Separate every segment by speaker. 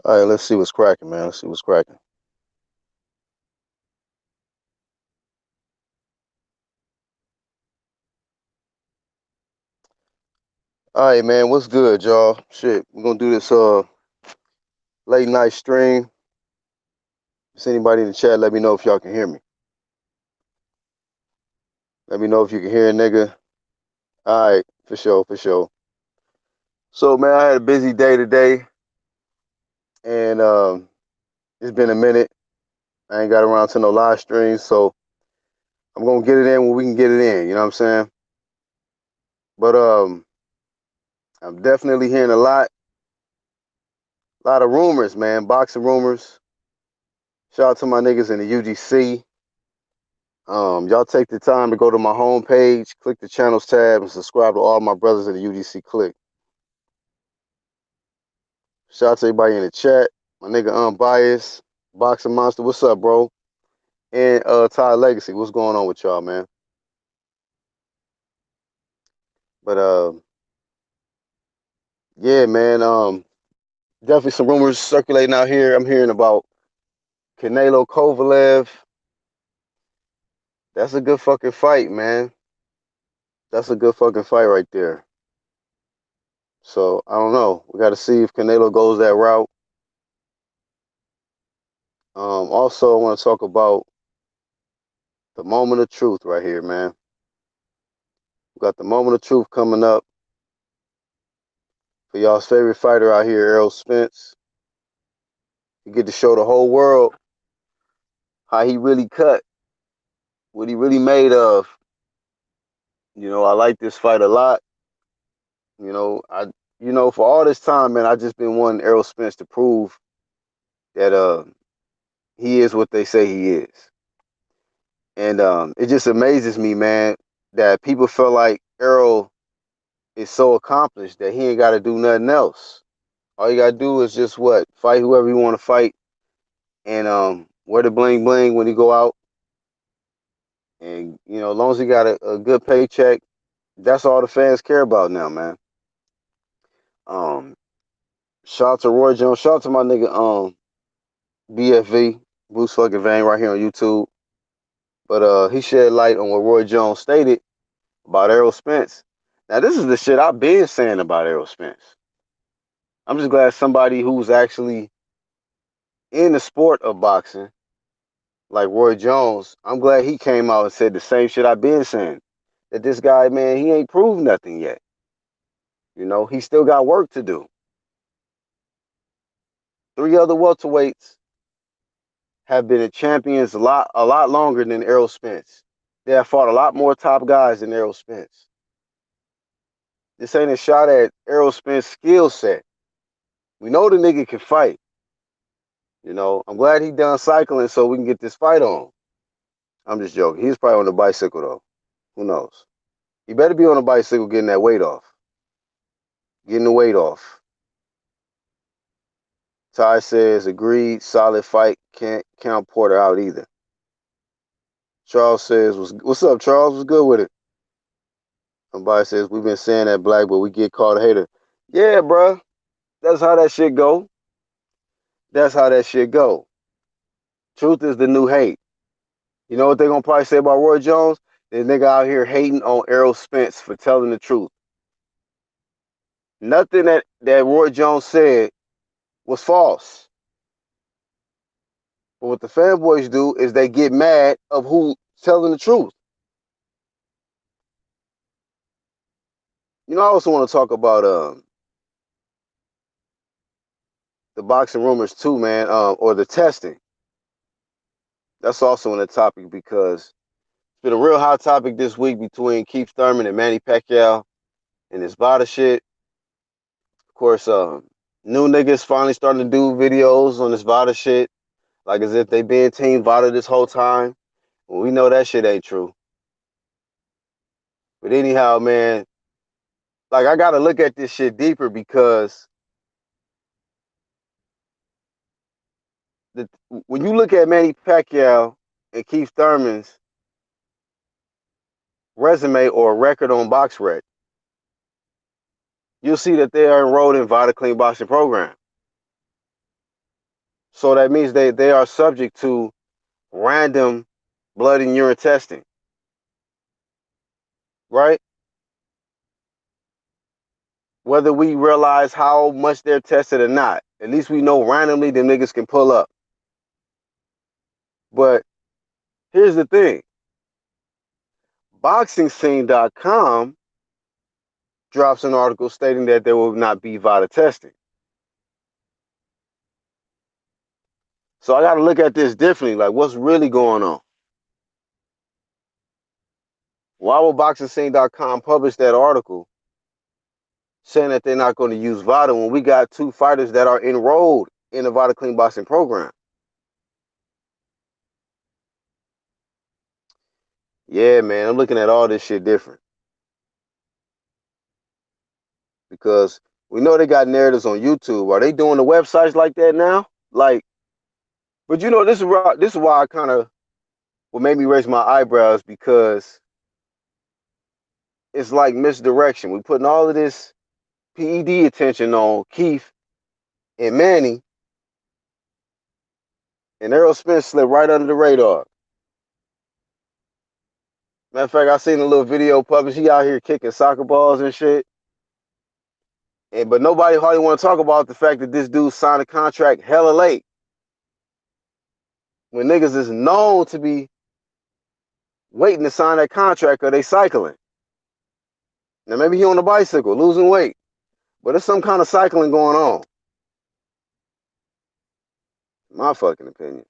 Speaker 1: All right, let's see what's cracking, man. Let's see what's cracking. All right, man. What's good, y'all? Shit, we're gonna do this late night stream. If anybody in the chat, let me know if y'all can hear me. Let me know if you can hear a nigga. All right, for sure, for sure. So, man, I had a busy day today, and it's been a minute. I ain't got around to no live streams, so I'm gonna get it in when we can get it in. You know what I'm saying? But I'm definitely hearing a lot of rumors, man. Boxing rumors. Shout out to my niggas in the UGC. Y'all take the time to go to my homepage, click the channels tab, and subscribe to all my brothers in the UGC click. Shout out to everybody in the chat. My nigga Unbiased, Boxing Monster, what's up, bro? And Ty Legacy, what's going on with y'all, man? But yeah, man, definitely some rumors circulating out here. I'm hearing about Canelo Kovalev. That's a good fucking fight, man. That's a good fucking fight right there. So I don't know. We got to see if Canelo goes that route. Also, I want to talk about the moment of truth right here, man. We got the moment of truth coming up for y'all's favorite fighter out here, Errol Spence. You get to show the whole world how he really cut, what he really made of. You know, I like this fight a lot. You know, for all this time, man, I just been wanting Errol Spence to prove that he is what they say he is. And it just amazes me, man, that people feel like Errol is so accomplished that he ain't got to do nothing else. All you gotta do is just what? Fight whoever you want to fight, and wear the bling bling when you go out. And as long as you got a good paycheck, that's all the fans care about now, man. Um, Shout out to Roy Jones. Shout out to my nigga BFV Bruce fucking Vane right here on YouTube. But he shed light on what Roy Jones stated about Errol Spence. Now this is the shit I've been saying about Errol Spence. I'm just glad somebody who's actually in the sport of boxing, like Roy Jones, I'm glad he came out and said the same shit I've been saying. That this guy, man, he ain't proved nothing yet. He still got work to do. 3 other welterweights have been champions a lot longer than Errol Spence. They have fought a lot more top guys than Errol Spence. This ain't a shot at Errol Spence's skill set. We know the nigga can fight. I'm glad he done cycling so we can get this fight on. I'm just joking. He's probably on the bicycle though. Who knows? He better be on a bicycle getting that weight off. Getting the weight off. Ty says, agreed, solid fight. Can't count Porter out either. Charles says, what's up, Charles? What's good with it? Somebody says, we've been saying that black, but we get called a hater. Yeah, bruh. That's how that shit go. That's how that shit go. Truth is the new hate. You know what they gonna probably say about Roy Jones? This nigga out here hating on Errol Spence for telling the truth. Nothing that Roy Jones said was false. But what the fanboys do is they get mad of who telling the truth. I also want to talk about the boxing rumors too, man, or the testing. That's also in the topic because it's been a real hot topic this week between Keith Thurman and Manny Pacquiao and this VADA shit. Of course, new niggas finally starting to do videos on this VADA shit, like as if they been Team VADA this whole time. Well, we know that shit ain't true. But anyhow, man, like I gotta look at this shit deeper because when you look at Manny Pacquiao and Keith Thurman's resume or record on BoxRec, you'll see that they are enrolled in VADA Clean Boxing Program. So that means they are subject to random blood and urine testing, right? Whether we realize how much they're tested or not, at least we know randomly the niggas can pull up. But here's the thing. BoxingScene.com drops an article stating that there will not be VADA testing. So I got to look at this differently. Like, what's really going on? Why will BoxingScene.com publish that article saying that they're not going to use VADA when we got 2 fighters that are enrolled in the VADA Clean Boxing program? Yeah, man, I'm looking at all this shit different. Because we know they got narratives on YouTube. Are they doing the websites like that now? Like, but you know, this is why I kind of what made me raise my eyebrows, because it's like misdirection. We're putting all of this PED attention on Keith and Manny, and Errol Spence slipped right under the radar. Matter of fact, I seen a little video published. He out here kicking soccer balls and shit. But nobody hardly want to talk about the fact that this dude signed a contract hella late. When niggas is known to be waiting to sign that contract or they cycling. Now maybe he on a bicycle, losing weight. But there's some kind of cycling going on. My fucking opinion.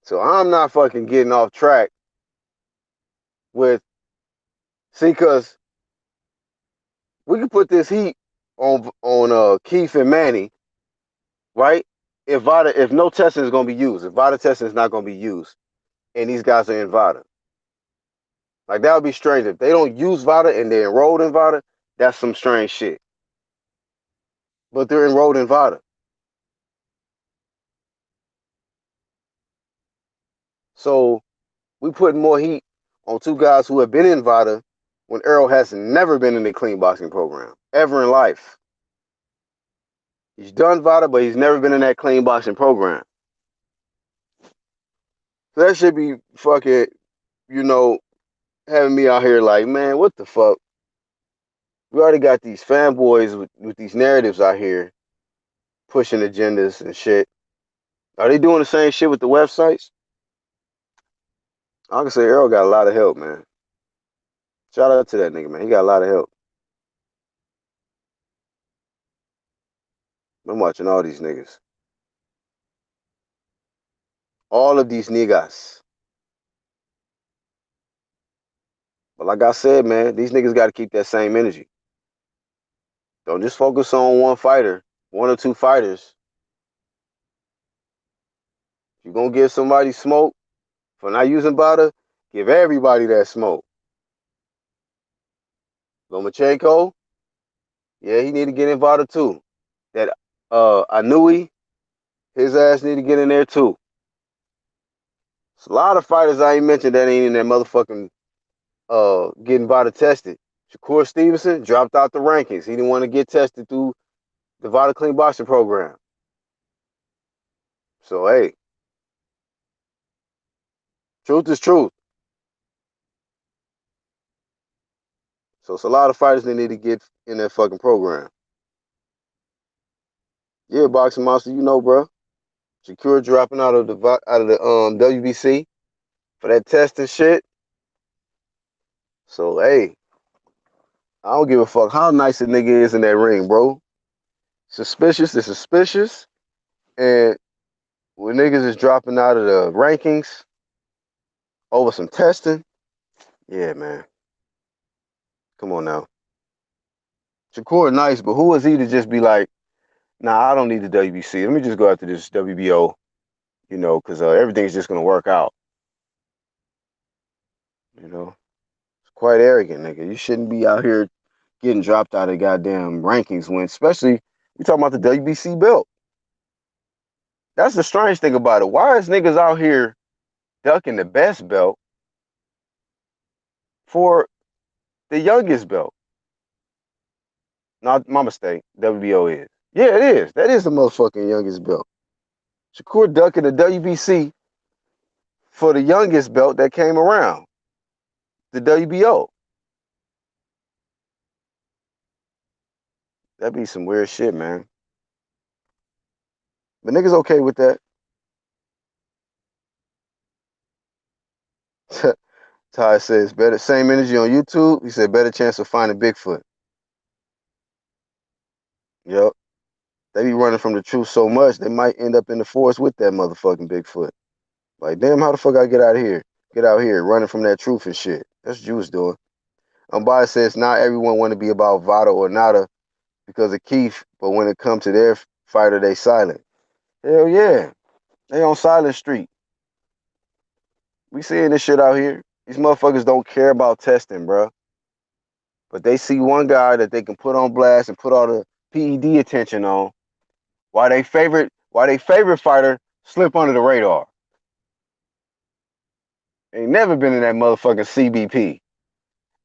Speaker 1: So I'm not fucking getting off track with, see, cause we can put this heat on Keith and Manny, right? If no testing is gonna be used, if VADA testing is not gonna be used, and these guys are in VADA. Like, that would be strange. If they don't use VADA and they're enrolled in VADA, that's some strange shit. But they're enrolled in VADA. So we putting more heat on 2 guys who have been in VADA when Errol has never been in the clean boxing program, ever in life. He's done VADA, but he's never been in that clean boxing program. So that should be fucking, you know, having me out here like, man, what the fuck? We already got these fanboys with these narratives out here pushing agendas and shit. Are they doing the same shit with the websites? I can say Errol got a lot of help, man. Shout out to that nigga, man. He got a lot of help. I'm watching all these niggas. All of these niggas. But like I said, man, these niggas got to keep that same energy. Don't just focus on one fighter, 1 or 2 fighters. If you're going to give somebody smoke for not using VADA, give everybody that smoke. Lomachenko, yeah, he need to get in VADA too. That Anui, his ass need to get in there too. There's a lot of fighters I ain't mentioned that ain't in that motherfucking getting VADA tested. Shakur Stevenson dropped out the rankings. He didn't want to get tested through the VADA Clean Boxing program. So hey, truth is truth. So it's a lot of fighters that need to get in that fucking program. Yeah, Boxing Monster, you know, bro. Shakur dropping out of the WBC for that test and shit. So hey, I don't give a fuck how nice a nigga is in that ring, bro. Suspicious is suspicious. And when niggas is dropping out of the rankings over some testing, yeah, man. Come on now. Shakur nice, but who is he to just be like, nah, I don't need the WBC. Let me just go after this WBO, you know, because everything's just going to work out. You know, it's quite arrogant, nigga. You shouldn't be out here getting dropped out of goddamn rankings when, especially, we talking about the WBC belt. That's the strange thing about it. Why is niggas out here ducking the best belt for the youngest belt? Not my mistake. WBO is. Yeah, it is. That is the motherfucking youngest belt. Shakur ducking the WBC for the youngest belt that came around, the WBO. That'd be some weird shit, man. But niggas okay with that. Ty says better same energy on YouTube. He said better chance of finding Bigfoot. Yep. They be running from the truth so much they might end up in the forest with that motherfucking Bigfoot. Like, damn, how the fuck I get out of here? Get out here running from that truth and shit. That's what you was doing. Bias says not everyone want to be about Vada or Nada because of Keith, but when it comes to their fighter, they silent. Hell yeah. They on Silent Street. We seeing this shit out here. These motherfuckers don't care about testing, bro. But they see one guy that they can put on blast and put all the PED attention on, while they favorite fighter slip under the radar. Ain't never been in that motherfucking CBP.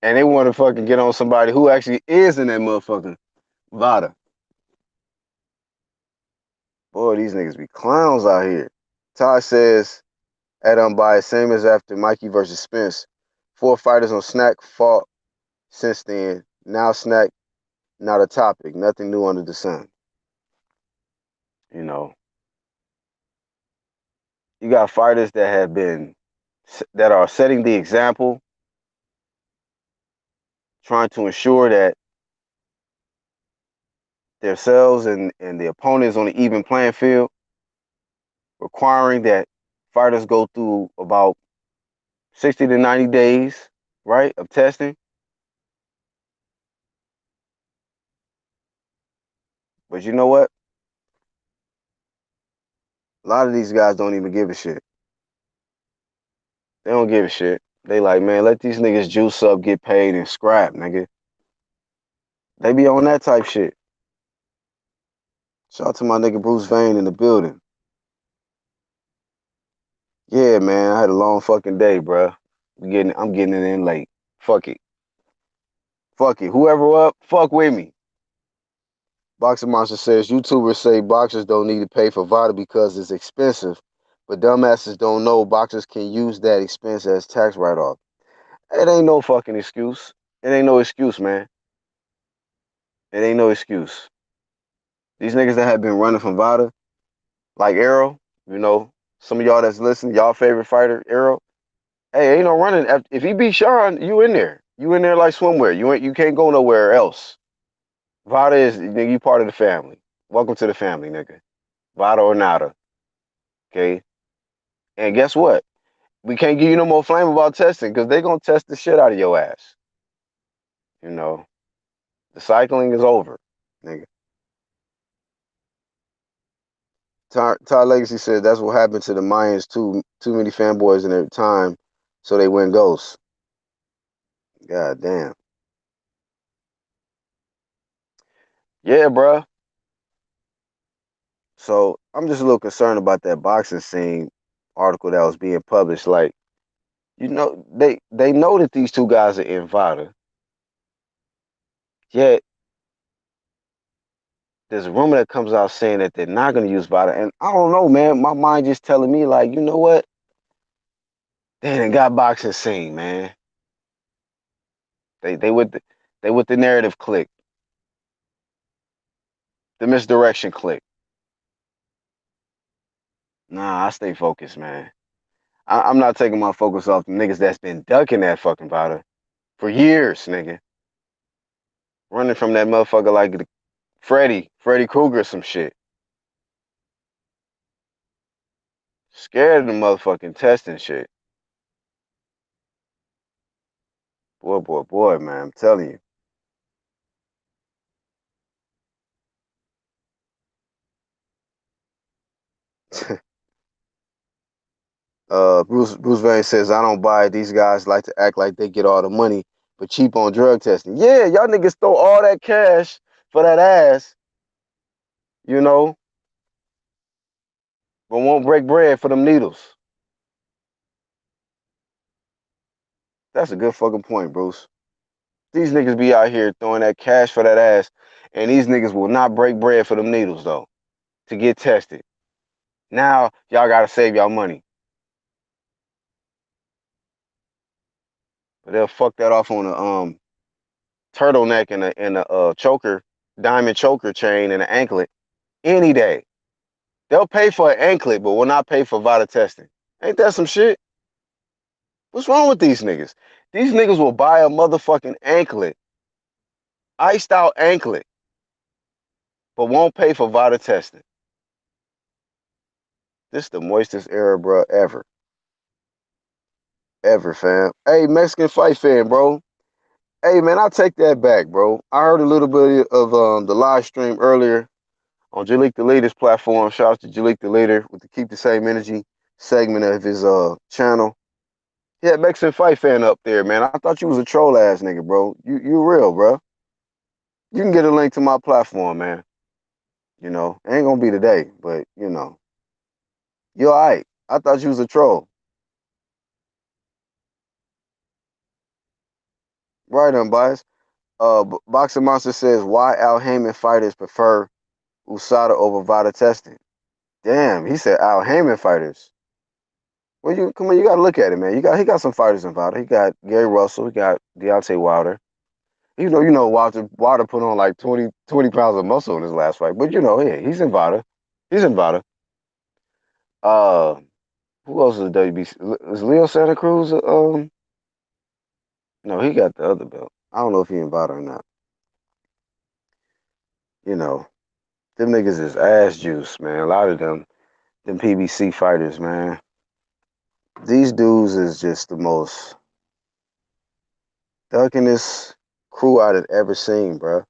Speaker 1: And they want to fucking get on somebody who actually is in that motherfucking VADA. Boy, these niggas be clowns out here. Ty says, at Unbiased, same as after Mikey versus Spence. 4 fighters on Snack fought since then. Now Snack, not a topic. Nothing new under the sun. You know, you got fighters that are setting the example, trying to ensure that themselves and the opponents on the even playing field, requiring that fighters go through about 60 to 90 days, right, of testing. But you know what? A lot of these guys don't even give a shit. They don't give a shit. They like, man, let these niggas juice up, get paid, and scrap, nigga. They be on that type shit. Shout out to my nigga Bruce Vane in the building. Yeah, man, I had a long fucking day, bro. I'm getting it in late. Fuck it. Fuck it. Whoever up, fuck with me. Boxer Monster says YouTubers say boxers don't need to pay for VADA because it's expensive, but dumbasses don't know boxers can use that expense as tax write-off. It ain't no fucking excuse. It ain't no excuse, man. It ain't no excuse. These niggas that have been running from VADA, like Arrow, you know, some of y'all that's listening, y'all favorite fighter, Arrow. Hey, ain't no running. If he beat Sean, you in there. You in there like swimwear. You can't go nowhere else. VADA is, nigga, you part of the family. Welcome to the family, nigga. VADA or nada. Okay? And guess what? We can't give you no more flame about testing because they're going to test the shit out of your ass. You know, the cycling is over, nigga. Ty Legacy said that's what happened to the Mayans. Too many fanboys in their time, so they went ghosts. God damn. Yeah, bruh. So I'm just a little concerned about that boxing scene article that was being published. Like, you know, they know that these two guys are in VADA. Yet there's a rumor that comes out saying that they're not going to use VADA. And I don't know, man. My mind just telling me, like, you know what? They ain't got boxing scene, man. They with the narrative click, the misdirection click. Nah, I stay focused, man. I'm not taking my focus off the niggas that's been ducking that fucking VADA for years, nigga. Running from that motherfucker like Freddy Krueger, some shit. Scared of the motherfucking testing shit. Boy, man, I'm telling you. Bruce Vane says, I don't buy it. These guys like to act like they get all the money, but cheap on drug testing. Yeah, y'all niggas throw all that cash for that ass, you know, but won't break bread for them needles. That's a good fucking point, Bruce. These niggas be out here throwing that cash for that ass, and these niggas will not break bread for them needles, though, to get tested. Now y'all gotta save y'all money. But they'll fuck that off on a turtleneck and a choker, diamond choker chain and an anklet any day. They'll pay for an anklet, but will not pay for VADA testing. Ain't that some shit? What's wrong with these niggas? These niggas will buy a motherfucking anklet, iced out anklet, but won't pay for VADA testing. This the moistest era, bro, ever. Ever, fam. Hey, Mexican fight fan, bro. Hey, man, I'll take that back, bro. I heard a little bit of the live stream earlier on Jalik the Leader's platform. Shout out to Jalik the Leader with the Keep the Same Energy segment of his channel. He had Mexican fight fan up there, man. I thought you was a troll ass nigga, bro. You real, bro. You can get a link to my platform, man. You know, ain't gonna be today, but you know, you alright. I thought you was a troll. Right, unbiased. Boxing Monster says why Al Heyman fighters prefer USADA over VADA testing. Damn, he said Al Heyman fighters. Well, you come on, you gotta look at it, man. He got some fighters in VADA. He got Gary Russell. He got Deontay Wilder. Wilder put on like 20 pounds of muscle in his last fight. But yeah, he's in VADA. He's in VADA. Uh, who else is WBC? Is Leo Santa Cruz? No, he got the other belt. I don't know if he in VADA or not. You know, them niggas is ass juice, man. A lot of them PBC fighters, man. These dudes is just the most duckingest crew I'd have ever seen, bro.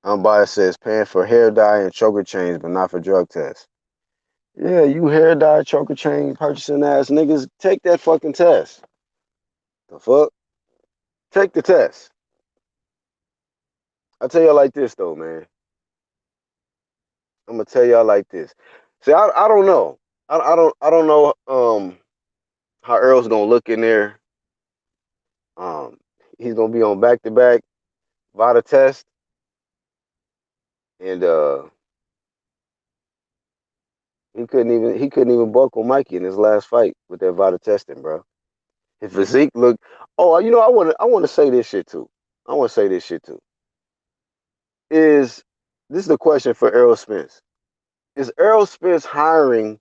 Speaker 1: Unbiased says paying for hair dye and choker chains, but not for drug tests. Yeah, you hair dye, choker chain purchasing ass niggas, take that fucking test. The fuck? Take the test. I tell y'all like this though, man. I'm gonna tell y'all like this. See, I don't know. I don't know how Earl's gonna look in there. Um, he's gonna be on back to back VADA test, and he couldn't even buckle Mikey in his last fight with that VADA testing, bro. His physique looked. Oh, I want to say this shit too. I want to say this shit too. Is this is the question for Errol Spence? Is Errol Spence hiring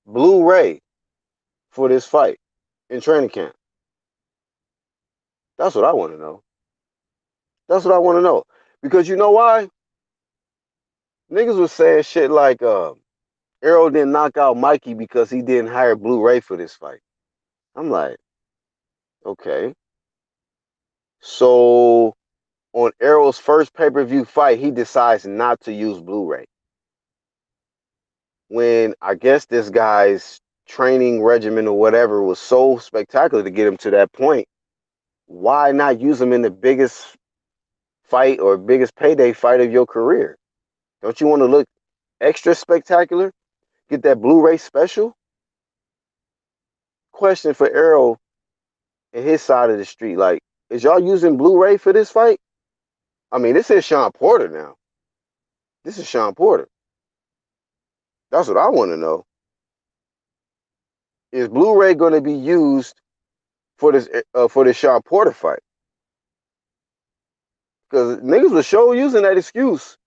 Speaker 1: Blue Ray for this fight in training camp? That's what I want to know. That's what I want to know. Because you know why? Niggas was saying shit like Errol didn't knock out Mikey because he didn't hire Blue Ray for this fight. I'm like, okay. So on Errol's first pay-per-view fight, he decides not to use Blue Ray. When I guess this guy's training regimen or whatever was so spectacular to get him to that point, why not use him in the biggest fight or biggest payday fight of your career? Don't you want to look extra spectacular? Get that Blu-ray special? Question for Errol and his side of the street. Like, is y'all using Blu-ray for this fight? I mean, this is Sean Porter now. This is Sean Porter. That's what I want to know. Is Blu-ray going to be used for this Sean Porter fight? Because niggas was sure using that excuse.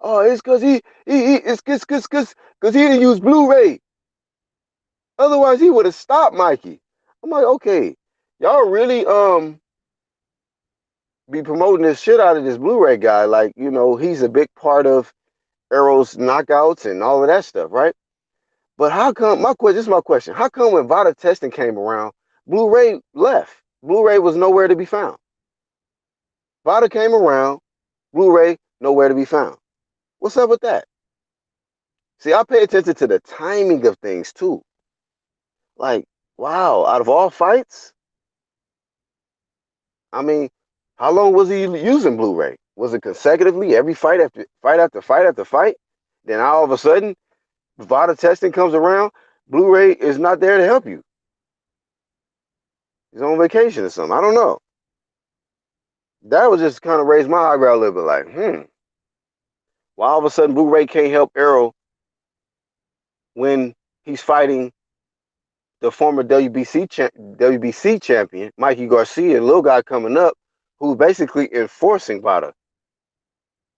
Speaker 1: Oh, it's because it's because he didn't use Blu-ray. Otherwise, he would have stopped Mikey. I'm like, okay, y'all really be promoting this shit out of this Blu-ray guy. Like, he's a big part of Errol's knockouts and all of that stuff, right? But how come, this is my question. How come when VADA testing came around, Blu-ray left? Blu-ray was nowhere to be found. VADA came around, Blu-ray nowhere to be found. What's up with that? See, I pay attention to the timing of things too. Like, wow, out of all fights, I mean, how long was he using Blu-ray? Was it consecutively every fight after fight after fight after fight? Then all of a sudden, VADA testing comes around, Blu-ray is not there to help you. He's on vacation or something. I don't know. That was just kind of raised my eyebrow a little bit, like, why all of a sudden Blue Ray can't help Errol when he's fighting the former WBC champion, Mikey Garcia, a little guy coming up, who's basically enforcing Vada.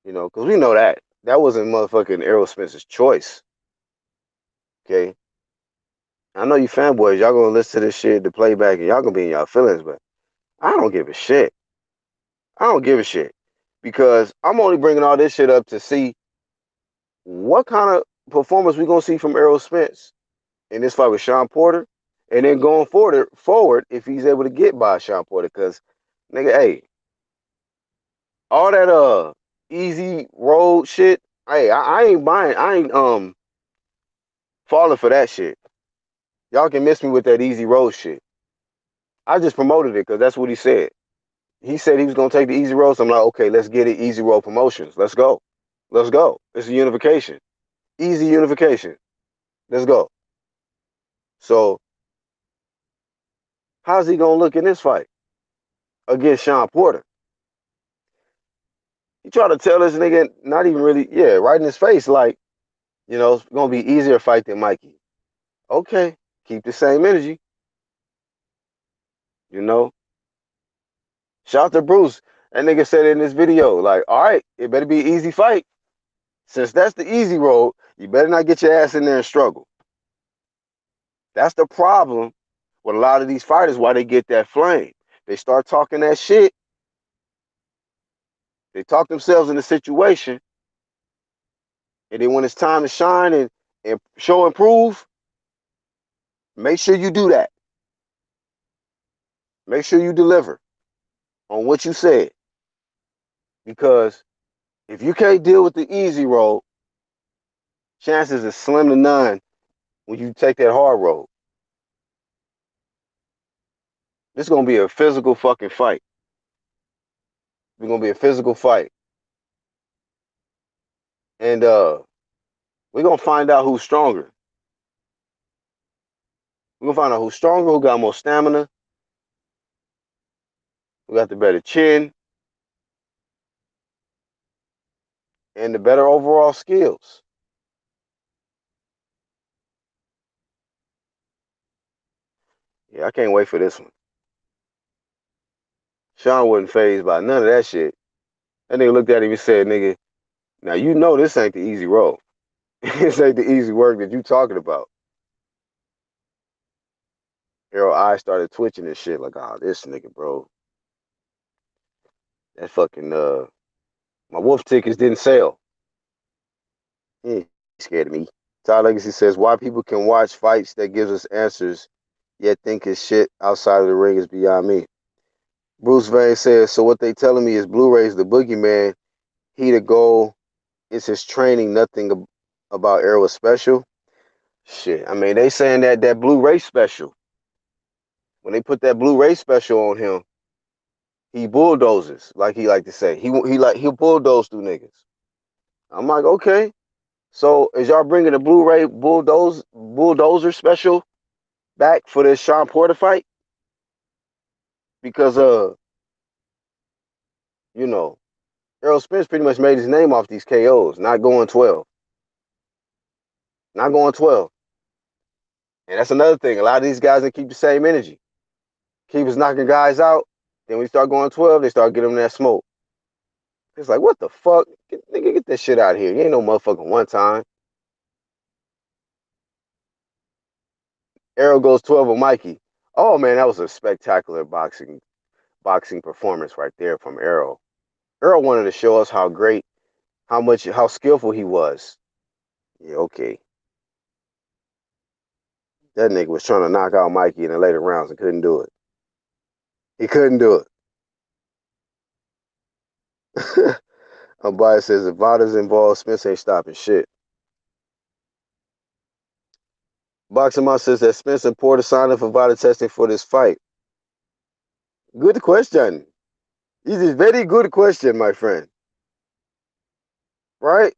Speaker 1: Because we know that wasn't motherfucking Errol Spence's choice. Okay, I know you fanboys, y'all gonna listen to this shit, the playback, and y'all gonna be in y'all feelings, but I don't give a shit. I don't give a shit because I'm only bringing all this shit up to see what kind of performance we gonna see from Errol Spence in this fight with Sean Porter, and then going forward if he's able to get by Sean Porter, because nigga, hey, all that easy road shit, hey, I ain't buying, I ain't falling for that shit. Y'all can miss me with that easy road shit. I just promoted it because that's what he said. He said he was gonna take the easy road. So I'm like, okay, let's get it. Easy road promotions. Let's go. Let's go. It's a unification. Easy unification. Let's go. So how's he gonna look in this fight against Sean Porter? He tried to tell this nigga, not even really, yeah, right in his face, like, it's gonna be easier fight than Mikey. Okay, keep the same energy. You know, shout out to Bruce. That nigga said in this video, like, all right, it better be an easy fight. Since that's the easy road, you better not get your ass in there and struggle. That's the problem with a lot of these fighters, why they get that flame. They start talking that shit. They talk themselves in the situation. And then when it's time to shine and show and prove, make sure you do that. Make sure you deliver on what you said. Because if you can't deal with the easy road, chances are slim to none when you take that hard road. This is gonna be a physical fucking fight. It's gonna be a physical fight. And we're gonna find out who's stronger. We're gonna find out who's stronger, who got more stamina, who got the better chin, and the better overall skills. Yeah, I can't wait for this one. Sean wasn't phased by none of that shit. That nigga looked at him and said, nigga, now you know this ain't the easy road. This ain't the easy work that you talking about. Errol eyes started twitching and shit like, oh, this nigga, bro. That fucking my wolf tickets didn't sell. He ain't scared of me. Todd Legacy says, why people can watch fights that gives us answers, yet think his shit outside of the ring is beyond me. Bruce Vane says, so what they telling me is Blu-ray's the boogeyman. He the goal. Is his training nothing about Errol special? Shit, I mean, they saying that Blu-ray special. When they put that Blu-ray special on him, he bulldozes, like he like to say. He'll bulldoze through niggas. I'm like, okay. So is y'all bringing the Blu-ray bulldozer special back for this Sean Porter fight? Because you know, Errol Spence pretty much made his name off these KOs, not going 12. Not going 12. And that's another thing. A lot of these guys that keep the same energy. Keep us knocking guys out. Then we start going 12, they start getting them that smoke. It's like, what the fuck? Nigga, get that shit out of here. You ain't no motherfucking one time. Errol goes 12 with Mikey. Oh man, that was a spectacular boxing performance right there from Errol. Errol wanted to show us how great, how skillful he was. Yeah, okay. That nigga was trying to knock out Mikey in the later rounds and couldn't do it. He couldn't do it. Abaya says if Vada's involved, Spence ain't stopping shit. Boxing Mouse says that Spence and Porter signed up for Vada testing for this fight. Good question. This is a very good question, my friend. Right?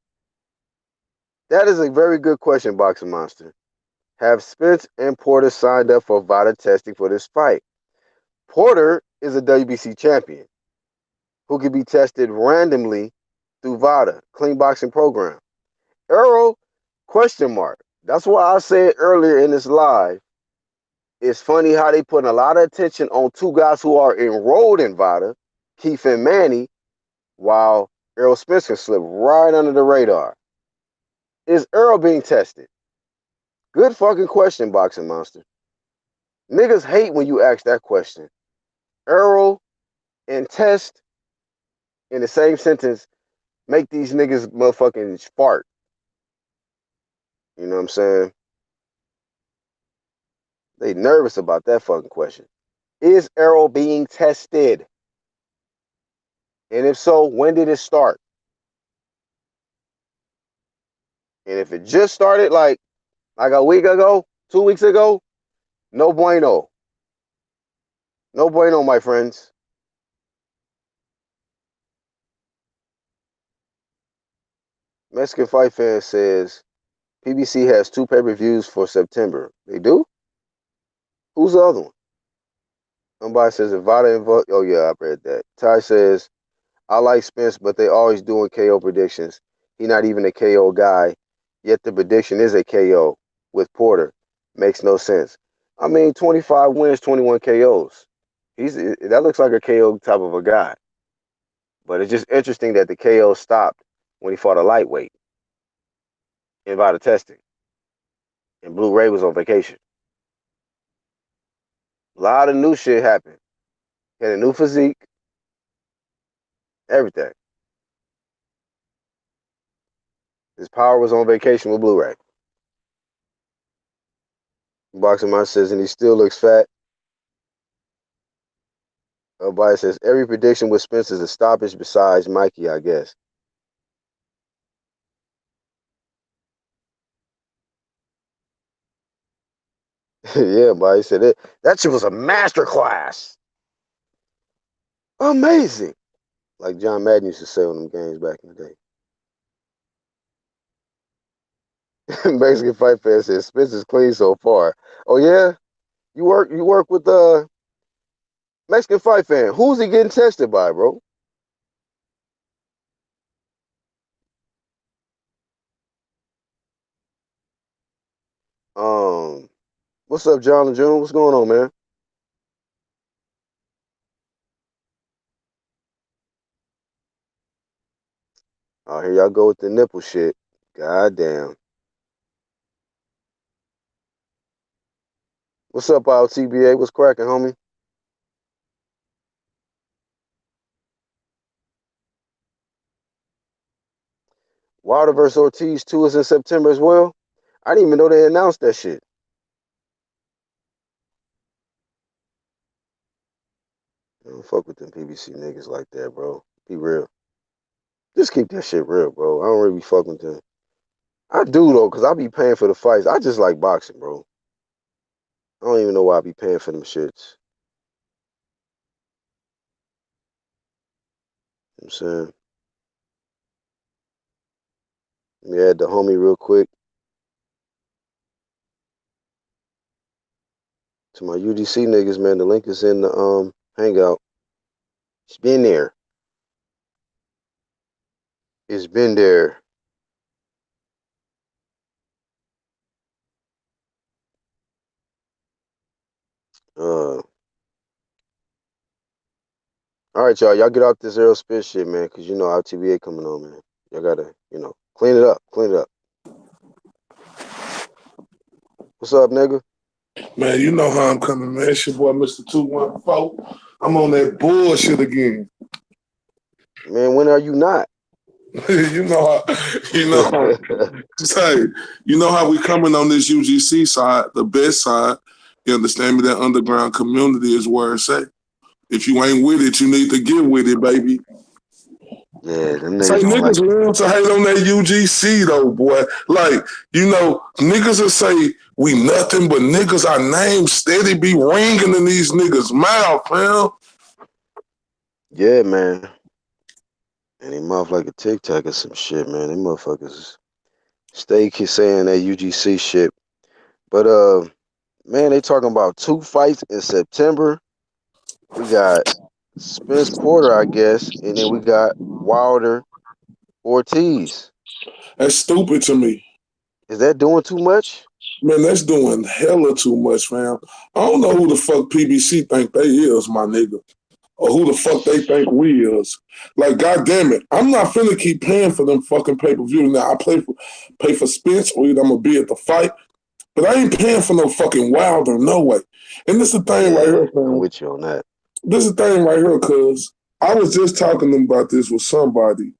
Speaker 1: That is a very good question, Boxing Monster. Have Spence and Porter signed up for VADA testing for this fight? Porter is a WBC champion. who can be tested randomly through VADA, clean boxing program. Errol, question mark. That's why I said earlier in this live, it's funny how they put a lot of attention on two guys who are enrolled in VADA, Keith and Manny, while Errol Spence can slip right under the radar. Is Errol being tested? Good fucking question, Boxing Monster. Niggas hate when you ask that question. Errol and test in the same sentence make these niggas motherfucking fart. You know what I'm saying? They nervous about that fucking question. Is Errol being tested? And if so, when did it start? And if it just started like a week ago, 2 weeks ago, no bueno. No bueno, my friends. Mexican Fight Fan says PBC has 2 pay-per-views for September. They do? Who's the other one? Somebody says Nevada involved. Oh yeah, I read that. Ty says I like Spence, but they always doing KO predictions. He not even a KO guy, yet the prediction is a KO with Porter. Makes no sense. I mean, 25 wins, 21 KOs. That looks like a KO type of a guy. But it's just interesting that the KO stopped when he fought a lightweight in VADA testing, and Blue Ray was on vacation. A lot of new shit happened. He had a new physique, everything. His power was on vacation with Blue Ray. Boxing Mind says, and he still looks fat. Everybody says, every prediction with Spence is a stoppage besides Mikey, I guess. Yeah, but he said it. That shit was a masterclass. Amazing. Like John Madden used to say on them games back in the day. Mexican Fight Fan says Spence is clean so far. Oh yeah? You work with Mexican Fight Fan. Who's he getting tested by, bro? What's up, John and June? What's going on, man? Oh, here y'all go with the nipple shit. God damn. What's up, TBA? What's cracking, homie? Wilder vs. Ortiz 2 is in September as well. I didn't even know they announced that shit. I don't fuck with them PBC niggas like that, bro. Be real. Just keep that shit real, bro. I don't really be fucking with them. I do, though, because I be paying for the fights. I just like boxing, bro. I don't even know why I be paying for them shits. You know what I'm saying? Let me add the homie real quick to my UGC niggas, man. The link is in the hangout. It's been there. It's been there. All right, y'all. Y'all get out this Errol Spence shit, man, because you know RTBA coming on, man. Y'all gotta, clean it up. Clean it up. What's up, nigga?
Speaker 2: Man, you know how I'm coming, man. It's your boy, Mr. 214. I'm on that bullshit again.
Speaker 1: Man, when are you not?
Speaker 2: you know say, you know how we coming on this UGC side, the best side. You understand me? That underground community is where it's at. If you ain't with it, you need to get with it, baby.
Speaker 1: Yeah, them niggas
Speaker 2: Say
Speaker 1: don't
Speaker 2: niggas
Speaker 1: like
Speaker 2: love to hate on that UGC though, boy. Like, niggas will say we nothing but niggas. Our names steady be ringing in these niggas' mouth, man.
Speaker 1: Yeah, man. And they mouth like a Tic Tac or some shit, man. Them motherfuckers stay keep saying that UGC shit. But man, they talking about 2 fights in September. We got Spence Porter, I guess, and then we got Wilder, Ortiz.
Speaker 2: That's stupid to me.
Speaker 1: Is that doing too much?
Speaker 2: Man, that's doing hella too much, fam. I don't know who the fuck PBC think they is, my nigga. Or who the fuck they think we is. Like, goddamn it. I'm not finna keep paying for them fucking pay-per-view. Now, I pay for Spence, or either I'm gonna be at the fight, but I ain't paying for no fucking Wilder, no way. And this is the thing right
Speaker 1: Yeah,
Speaker 2: here,
Speaker 1: I'm
Speaker 2: fam.
Speaker 1: with you on that.
Speaker 2: This is the thing right here, cuz I was just talking about this with somebody.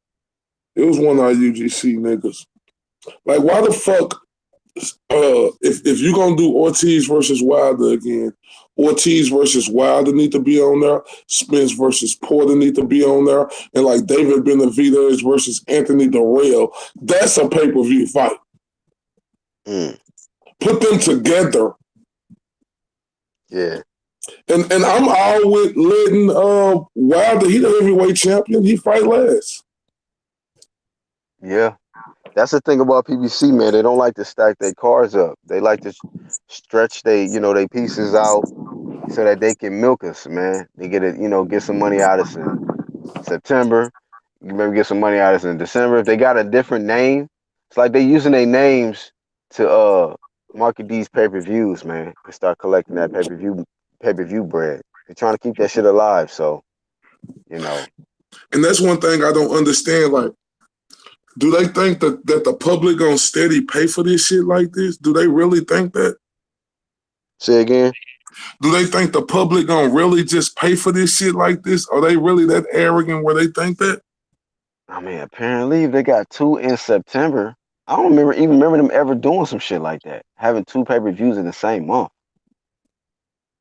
Speaker 2: It was one of our UGC niggas. Like, why the fuck if you're gonna do Ortiz versus Wilder again, Ortiz versus Wilder need to be on there. Spence versus Porter need to be on there, and like David Benavidez versus Anthony Durrell. That's a pay per view fight.
Speaker 1: Mm,
Speaker 2: Put them together,
Speaker 1: yeah,
Speaker 2: and I'm all with letting Wilder. He the heavyweight champion. He fight last.
Speaker 1: yeah. That's the thing about PBC, man. They don't like to stack their cards up. They like to stretch they pieces out so that they can milk us, man. They get it, get some money out of us in September. You maybe get some money out of us in December. If they got a different name, it's like they using their names to market these pay-per-views, man, and start collecting that pay-per-view bread. They're trying to keep that shit alive, so you know.
Speaker 2: And that's one thing I don't understand. Like, do they think that the public gonna steady pay for this shit like this? Do they really think that?
Speaker 1: Say again.
Speaker 2: Do they think the public gonna really just pay for this shit like this? Are they really that arrogant where they think that?
Speaker 1: I mean, apparently if they got two in September, I don't remember them ever doing some shit like that. Having two pay-per-views in the same month.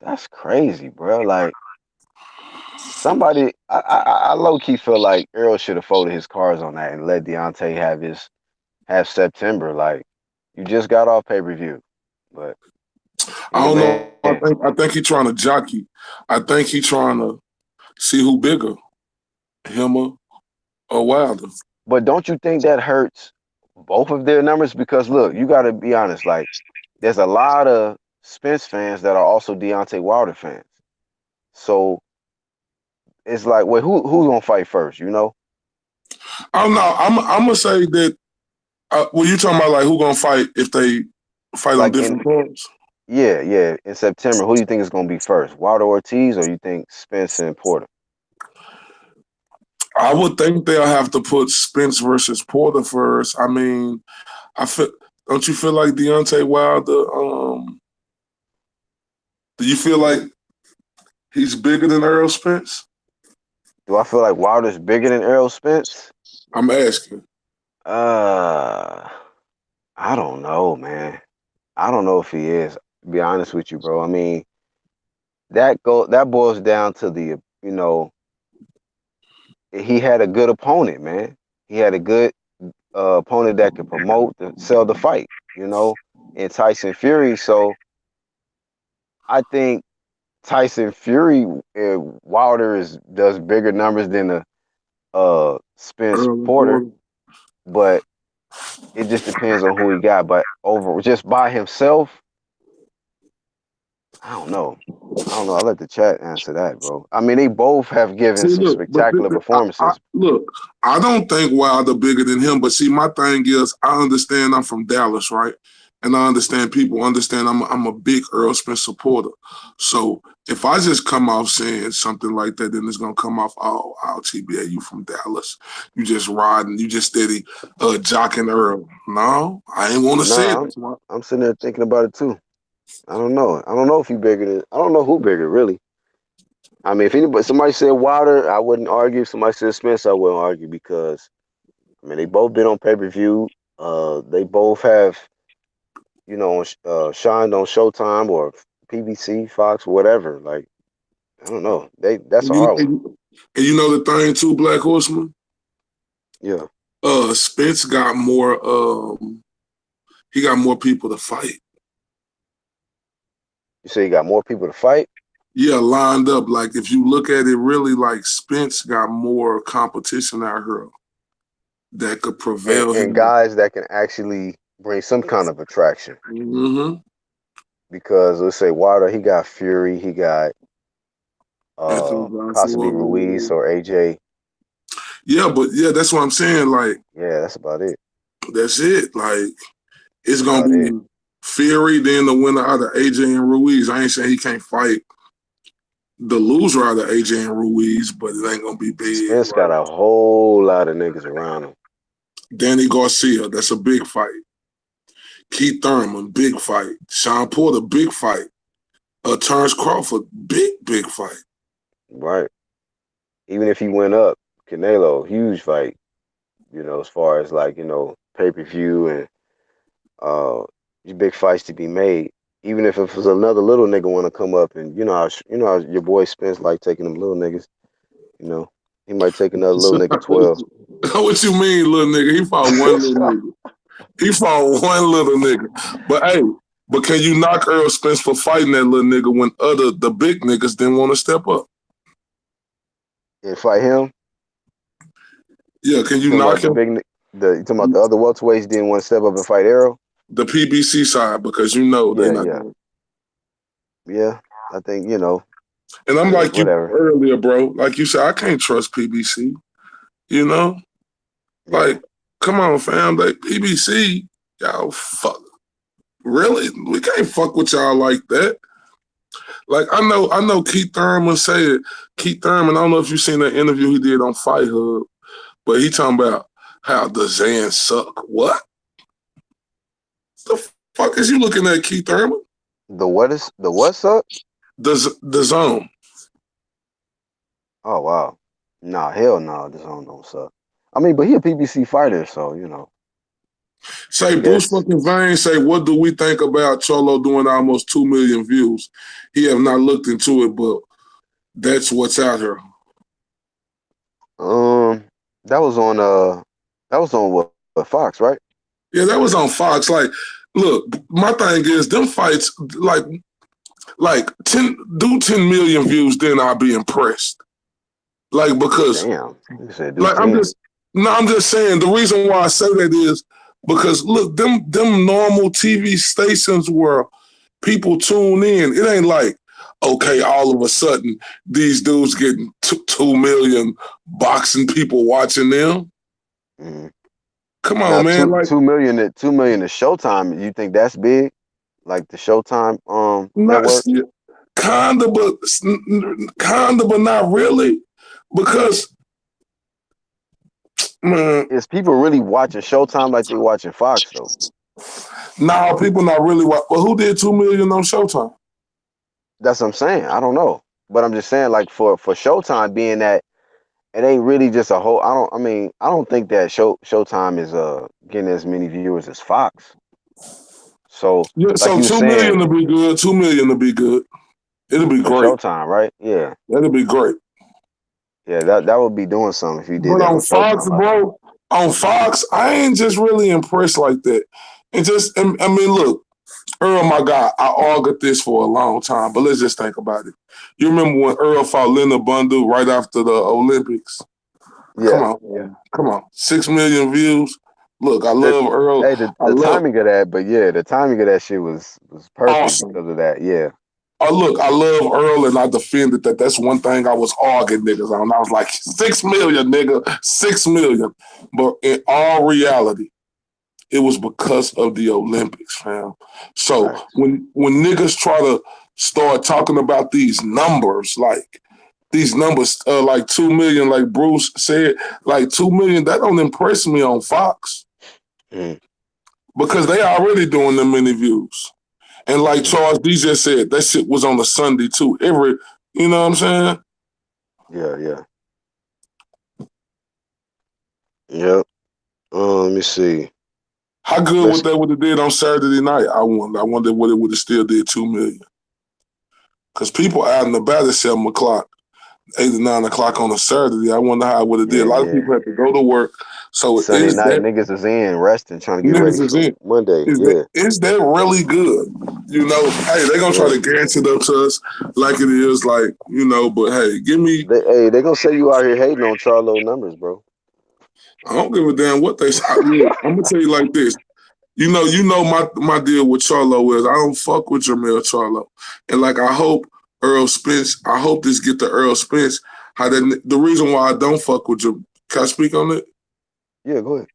Speaker 1: That's crazy, bro. Like somebody, I low key feel like Earl should have folded his cards on that and let Deontay have September. Like you just got off pay-per-view, but
Speaker 2: I don't know.
Speaker 1: man,
Speaker 2: I think he trying to jockey. I think he trying to see who bigger, him or Wilder.
Speaker 1: but don't you think that hurts both of their numbers? Because look, you got to be honest. Like there's a lot of Spence fans that are also Deontay Wilder fans. So it's like, wait, who's gonna fight first? You know?
Speaker 2: I don't know. I'm gonna say that. Well, you talking about like who gonna fight if they fight on
Speaker 1: Like
Speaker 2: different cards?
Speaker 1: yeah, in September, who do you think is gonna be first? Wilder Ortiz, or you think Spence and Porter?
Speaker 2: I would think they'll have to put Spence versus Porter first. I mean, I feel. Don't you feel like Deontay Wilder? Do you feel like he's bigger than Errol Spence?
Speaker 1: Do I feel like Wilder's bigger than Errol Spence?
Speaker 2: I'm asking.
Speaker 1: Uh, I don't know, man. I don't know if he is. To be honest with you, bro. I mean, that boils down to he had a good opponent, man. He had a good opponent that could promote, sell the fight, and Tyson Fury. So I think Tyson Fury, Wilder does bigger numbers than the Spence
Speaker 2: Errol and
Speaker 1: Porter,
Speaker 2: Porter.
Speaker 1: but it just depends on who he got. But over just by himself, I don't know. I'll let the chat answer that, bro. I mean, they both have given
Speaker 2: See,
Speaker 1: some
Speaker 2: look, but
Speaker 1: spectacular performances.
Speaker 2: look, I don't think Wilder bigger than him. But see, my thing is, I understand I'm from Dallas, right? And I understand people understand I'm a big Earl Spence supporter. So if I just come off saying something like that, then it's gonna come off, oh, TBA, you from Dallas. You just riding, you just steady jocking Earl. No, I ain't wanna say it.
Speaker 1: Nah, I'm sitting there thinking about it too. I don't know. I don't know if he bigger than. I don't know who bigger really. I mean, if somebody said Wilder, I wouldn't argue. If somebody said Spence, I wouldn't argue because I mean they both been on pay-per-view. They both have shined on Showtime or PBC, Fox, whatever. Like I don't know. That's a hard one.
Speaker 2: And you know the thing too, Black Horseman.
Speaker 1: Yeah.
Speaker 2: Spence got more. He got more people to fight.
Speaker 1: You say you got more people to fight?
Speaker 2: Yeah, lined up. Like if you look at it, really, like Spence got more competition out here that could prevail
Speaker 1: And
Speaker 2: him.
Speaker 1: guys that can actually bring some kind of attraction.
Speaker 2: Mm-hmm.
Speaker 1: Because let's say Wilder, he got Fury, he got
Speaker 2: Anthony Joshua,
Speaker 1: Possibly Ruiz or AJ.
Speaker 2: yeah, but yeah, that's what I'm saying. Like,
Speaker 1: Yeah, that's about it.
Speaker 2: that's it. Like, it's
Speaker 1: That's
Speaker 2: gonna
Speaker 1: about it.
Speaker 2: be Fury, then the winner out of AJ and Ruiz. I ain't saying he can't fight the loser out of AJ and Ruiz, but it ain't gonna be big.
Speaker 1: Spence got
Speaker 2: Like
Speaker 1: a whole lot of niggas around him.
Speaker 2: Danny Garcia, that's a big fight. Keith Thurman, big fight. Sean Porter, big fight. Terrence Crawford, big fight.
Speaker 1: Right. Even if he went up, Canelo, huge fight. As far as like, pay-per-view and uh big fights to be made. Even if it was another little nigga want to come up and how your boy Spence like taking them little niggas, you know. He might take another little nigga 12.
Speaker 2: What you mean, little nigga? He fought one little nigga. He fought one little nigga. But hey, but can you knock Earl Spence for fighting that little nigga when the big niggas didn't want to step up?
Speaker 1: And fight him?
Speaker 2: Yeah, can you knock him?
Speaker 1: You talking about the other welterweights didn't want to step up and fight Errol?
Speaker 2: The PBC side, because they're not.
Speaker 1: Yeah, I think,
Speaker 2: And I'm like
Speaker 1: whatever.
Speaker 2: You earlier, bro. Like you said, I can't trust PBC.
Speaker 1: Yeah.
Speaker 2: Like, come on, fam. Like PBC, y'all fuck. Really? We can't fuck with y'all like that. Like, I know Keith Thurman said, Keith Thurman, I don't know if you seen that interview he did on Fight Hub, but he talking about how the Zan suck. What? The fuck is you looking at, Keith Thurman?
Speaker 1: The what suck?
Speaker 2: The Zone.
Speaker 1: Oh, wow. Nah, hell no, the Zone don't suck. I mean, but he a PBC fighter, so,
Speaker 2: Say, Bruce fucking Vane say, what do we think about Cholo doing almost 2 million views? He have not looked into it, but that's what's out here.
Speaker 1: That was on what, Fox, right?
Speaker 2: Yeah, that was on Fox. Like, look, my thing is, them fights, like 10 million views, then I'll be impressed. Like, because
Speaker 1: damn, you said
Speaker 2: like
Speaker 1: 10.
Speaker 2: I'm just saying the reason why I say that is because look, them normal TV stations where people tune in, it ain't like, okay, all of a sudden these dudes getting 2 million boxing people watching them.
Speaker 1: Mm-hmm.
Speaker 2: Come on,
Speaker 1: now,
Speaker 2: man.
Speaker 1: 2 million to Showtime. You think that's big? Like the Showtime network?
Speaker 2: Kinda, but not really. Because man,
Speaker 1: is people really watching Showtime like they watching Fox though?
Speaker 2: No, people not really watching. Well, who did 2 million on Showtime?
Speaker 1: That's what I'm saying. I don't know. But I'm just saying, like, for Showtime being that it ain't really just a whole. I don't think that Showtime is getting as many viewers as Fox. So
Speaker 2: yeah,
Speaker 1: like
Speaker 2: so
Speaker 1: you
Speaker 2: 2
Speaker 1: saying,
Speaker 2: million to be good. 2 million to be good. It'll be great.
Speaker 1: Showtime, right? Yeah,
Speaker 2: that'll be great.
Speaker 1: Yeah, that would be doing something if you did
Speaker 2: But
Speaker 1: that
Speaker 2: on
Speaker 1: on
Speaker 2: Fox,
Speaker 1: Showtime.
Speaker 2: bro, on Fox, I ain't just really impressed like that. I mean, look, Earl, my guy, I argued this for a long time, but let's just think about it. You remember when Earl fought Leonard Bundu right after the Olympics?
Speaker 1: Yeah.
Speaker 2: Come on. 6 million views. Look, I love Earl.
Speaker 1: Hey, the timing of that, but yeah, the timing of that shit was perfect
Speaker 2: awesome
Speaker 1: because of that. Yeah.
Speaker 2: Look, I love Earl, and I defended that. That's one thing I was arguing niggas on. I was like, 6 million, nigga, 6 million. But in all reality, it was because of the Olympics, fam. So
Speaker 1: Right.
Speaker 2: when niggas try to start talking about these numbers, like 2 million, like Bruce said, like 2 million, that don't impress me on Fox. Because they already doing them many views. And like Charles DJ said, that shit was on a Sunday too. You know what I'm saying?
Speaker 1: Yeah. Yep. Let me see.
Speaker 2: How good would that would have did on Saturday night? I wonder what it would have still did 2 million. Because people out and about at 7 o'clock, 8 or 9 o'clock on a Saturday. I wonder how it would have did. A lot of people had to go to work. So
Speaker 1: Sunday night, niggas is in resting, trying to get ready for Monday.
Speaker 2: Is that really good? Hey, they're going to try to guarantee it up to us like it is, like, but hey, give me.
Speaker 1: They're going to say you out here hating on Charlo numbers, bro.
Speaker 2: I don't give a damn what they say. I'm going to tell you like this. You know my deal with Charlo is I don't fuck with Jermell Charlo. And like I hope Earl Spence. I hope this get to Earl Spence. The reason why I don't fuck with you. Can I speak on it?
Speaker 1: Yeah, go ahead.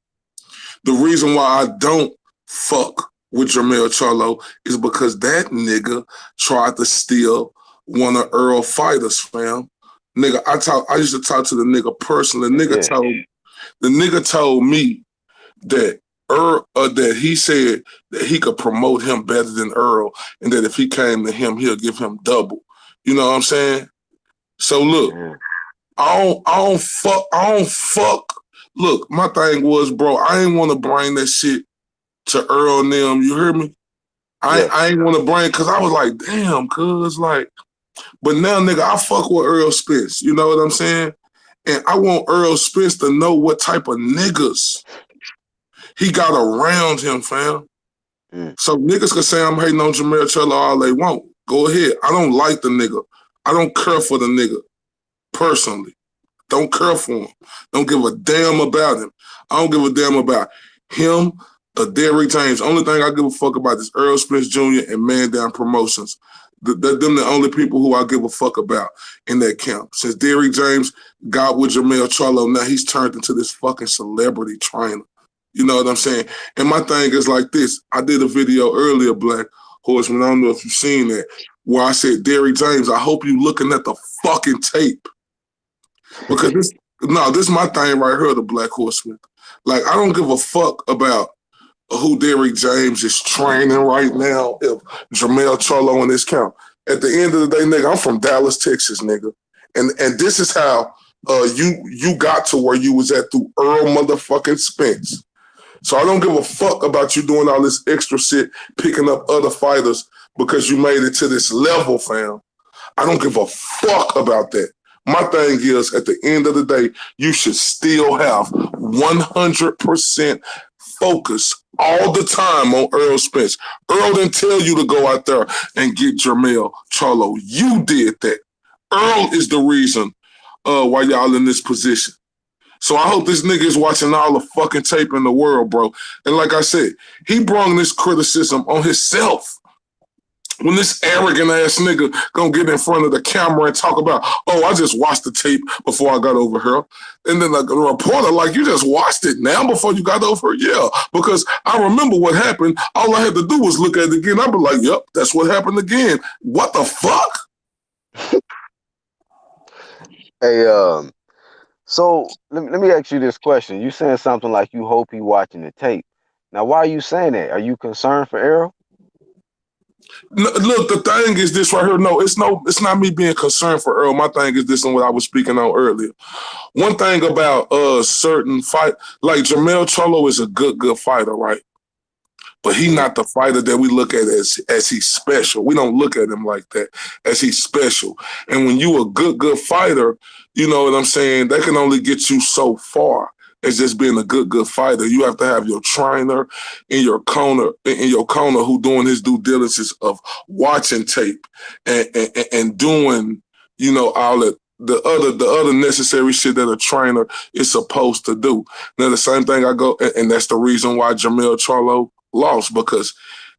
Speaker 2: The reason why I don't fuck with Jermell Charlo is because that nigga tried to steal one of Earl fighters, fam. Nigga, I used to talk to the nigga personally. The nigga told me that that he said that he could promote him better than Earl, and that if he came to him, he'll give him double. You know what I'm saying? So look, I don't fuck. Look, my thing was, bro, I ain't want to bring that shit to Earl and them. You hear me? I ain't want to bring, because I was like, damn, cuz, like, but now, nigga, I fuck with Earl Spence. You know what I'm saying? And I want Earl Spence to know what type of niggas he got around him, fam. So niggas can say I'm hating on Jermell Charlo all they want. Go ahead. I don't like the nigga. I don't care for the nigga, personally. Don't care for him. Don't give a damn about him. I don't give a damn about him or Derrick James. Only thing I give a fuck about is Earl Spence Jr. and Man Down Promotions. Them the only people who I give a fuck about in that camp. Since Derrick James got with Jermell Charlo, now he's turned into this fucking celebrity trainer. You know what I'm saying? And my thing is like this. I did a video earlier, Black Horseman. I don't know if you've seen that, where I said, Derrick James, I hope you looking at the fucking tape. Because this is my thing right here, the Black Horseman. Like, I don't give a fuck about who Derrick James is training right now, if Jermell Charlo in this camp. At the end of the day, nigga, I'm from Dallas, Texas, nigga. And this is how you got to where you was at through Earl motherfucking Spence. So I don't give a fuck about you doing all this extra shit, picking up other fighters because you made it to this level, fam. I don't give a fuck about that. My thing is, at the end of the day, you should still have 100% focus all the time on Earl Spence. Earl didn't tell you to go out there and get Jermell Charlo. You did that. Earl is the reason why y'all in this position. So I hope this nigga is watching all the fucking tape in the world, bro. And like I said, he brought this criticism on himself. When this arrogant ass nigga gonna get in front of the camera and talk about, oh, I just watched the tape before I got over here. And then like, a reporter, like, you just watched it now before you got over here? Yeah, because I remember what happened. All I had to do was look at it again. I'd be like, yep, that's what happened again. What the fuck?
Speaker 1: Hey, so let me ask you this question. You saying something like you hope he watching the tape. Now, why are you saying that? Are you concerned for Errol?
Speaker 2: No, look, the thing is this right here. No, it's not me being concerned for Earl. My thing is this and what I was speaking on earlier. One thing about certain fight, like Jermell Charlo is a good fighter, right? But he's not the fighter that we look at as he's special. We don't look at him like that, as he's special. And when you a good fighter, you know what I'm saying, that can only get you so far as just being a good fighter. You have to have your trainer in your corner who doing his due diligence of watching tape and doing, you know, all that. The other necessary shit that a trainer is supposed to do. Now the same thing and that's the reason why Jermell Charlo lost, because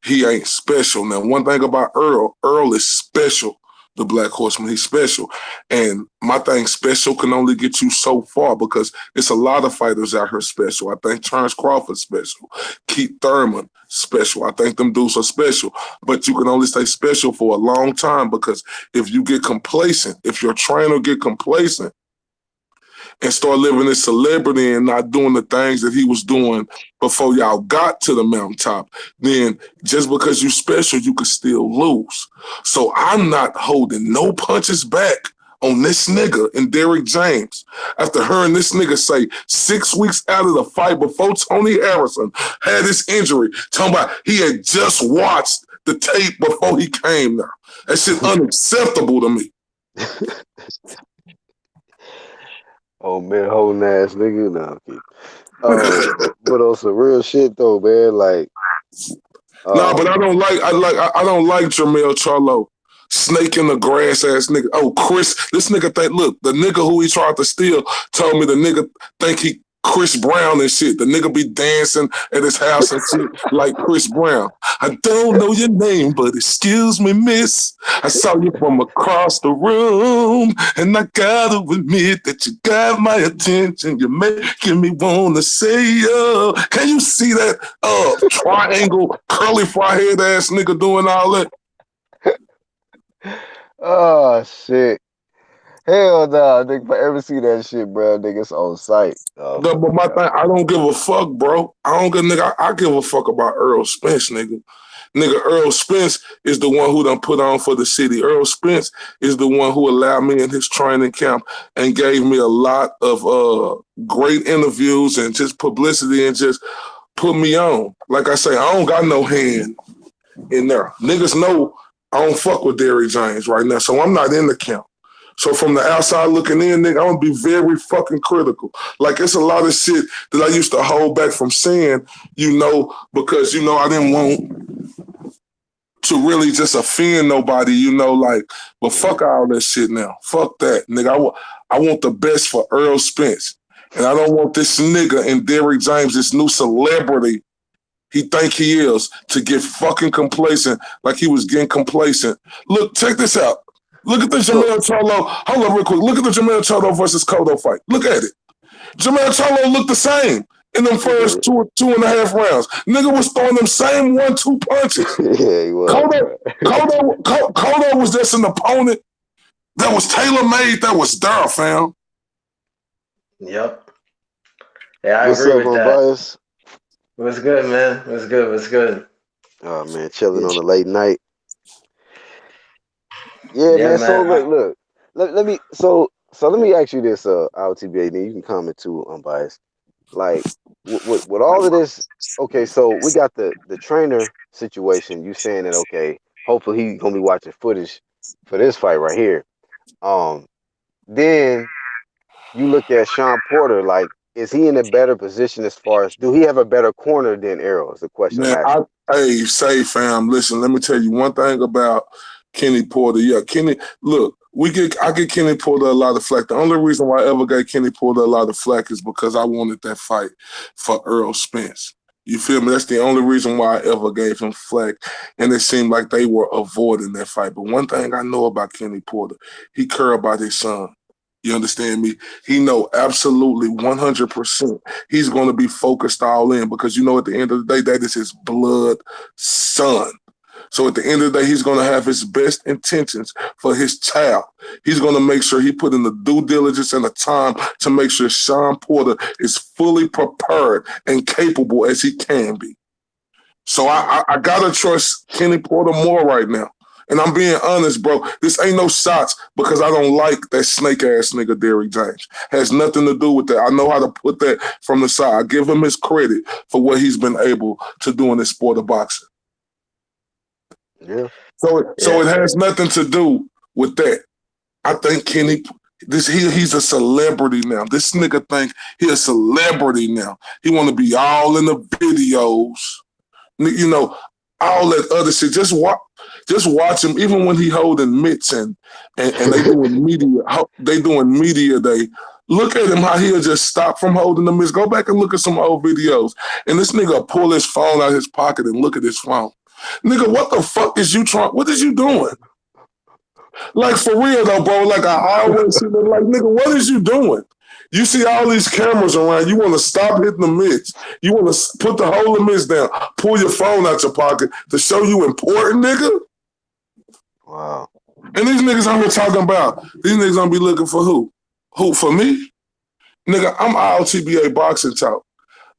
Speaker 2: he ain't special. Now, one thing about Earl is special. The Black Horseman, he's special. And my thing, special can only get you so far, because it's a lot of fighters out here special. I think Terrence Crawford special. Keith Thurman special. I think them dudes are special. But you can only stay special for a long time, because if you get complacent, if your trainer get complacent and start living this celebrity and not doing the things that he was doing before y'all got to the mountaintop, then just because you special, you could still lose. So I'm not holding no punches back on this nigga and Derrick James. After hearing this nigga say 6 weeks out of the fight before Tony Harrison had this injury, talking about he had just watched the tape before he came there. That shit unacceptable to me.
Speaker 1: Oh man, holding ass nigga. No, but on some real shit though, man. Like,
Speaker 2: nah, but I don't like Jermell Charlo. Snake in the grass ass nigga. Oh, Chris, this nigga think, look, the nigga who he tried to steal told me the nigga think Chris Brown and shit. The nigga be dancing at his house and shit like Chris Brown. I don't know your name, but excuse me, miss. I saw you from across the room, and I gotta admit that you got my attention. You're making me wanna say, oh. Can you see that triangle, curly fry head ass nigga doing all that?
Speaker 1: Oh shit. Hell nah, nigga. If I ever see that shit, bro, nigga, it's on site. Oh
Speaker 2: No,
Speaker 1: my
Speaker 2: but my
Speaker 1: god.
Speaker 2: thing, I don't give a fuck, bro. I don't give nigga. I give a fuck about Earl Spence, nigga. Nigga, Earl Spence is the one who done put on for the city. Earl Spence is the one who allowed me in his training camp and gave me a lot of great interviews and just publicity and just put me on. Like I say, I don't got no hand in there. Niggas know I don't fuck with Derrick James right now, so I'm not in the camp. So from the outside looking in, nigga, I'm gonna be very fucking critical. Like it's a lot of shit that I used to hold back from saying, because I didn't want to really just offend nobody, but fuck all that shit now. Fuck that, nigga. I want the best for Earl Spence. And I don't want this nigga and Derrick James, this new celebrity he think he is, to get fucking complacent like he was getting complacent. Look, check this out. Look at the Jermell Charlo. Hold on real quick. Look at the Jermell Charlo versus Cotto fight. Look at it. Jermell Charlo looked the same in them first two and a half rounds. Nigga was throwing them same 1-2 punches.
Speaker 1: Yeah, he was.
Speaker 2: Cotto was just an opponent that was tailor-made, that was there, fam.
Speaker 3: Yep. Yeah, I agree with that.
Speaker 1: Bias?
Speaker 3: What's good, man? What's good?
Speaker 1: Oh man, chilling on a late night. Yeah, man. So look. Let me let me ask you this, RTBA, then you can comment too, unbiased. Like with all of this, okay, so we got the trainer situation. You saying that okay, hopefully he's gonna be watching footage for this fight right here. Then you look at Sean Porter, like, is he in a better position as far as do he have a better corner than Errol? Is the question I'm asking.
Speaker 2: Say, fam, listen, let me tell you one thing about Kenny Porter. Yeah, Kenny, look, I get Kenny Porter a lot of flack. The only reason why I ever gave Kenny Porter a lot of flack is because I wanted that fight for Earl Spence. You feel me? That's the only reason why I ever gave him flack. And it seemed like they were avoiding that fight. But one thing I know about Kenny Porter, he care about his son. You understand me? He know absolutely 100% he's going to be focused all in because, at the end of the day, that is his blood son. So at the end of the day, he's going to have his best intentions for his child. He's going to make sure he put in the due diligence and the time to make sure Sean Porter is fully prepared and capable as he can be. So I got to trust Kenny Porter more right now. And I'm being honest, bro. This ain't no shots because I don't like that snake-ass nigga Derrick James. Has nothing to do with that. I know how to put that from the side. I give him his credit for what he's been able to do in this sport of boxing.
Speaker 1: Yeah.
Speaker 2: So it has nothing to do with that. I think Kenny, he's a celebrity now. This nigga think he a celebrity now. He want to be all in the videos. All that other shit. Just watch him, even when he holding mitts and they doing media day. Look at him, how he'll just stop from holding the mitts. Go back and look at some old videos. And this nigga pull his phone out of his pocket and look at his phone. Nigga, what the fuck is you trying? What is you doing? Like, for real though, bro. Like, I always see them like, nigga, what is you doing? You see all these cameras around. You want to stop hitting the mitts. You want to put the whole of mitts down. Pull your phone out your pocket to show you important, nigga.
Speaker 1: Wow.
Speaker 2: And these niggas I'm here talking about, these niggas gonna be looking for who? Who, for me? Nigga, I'm all TBA boxing talk.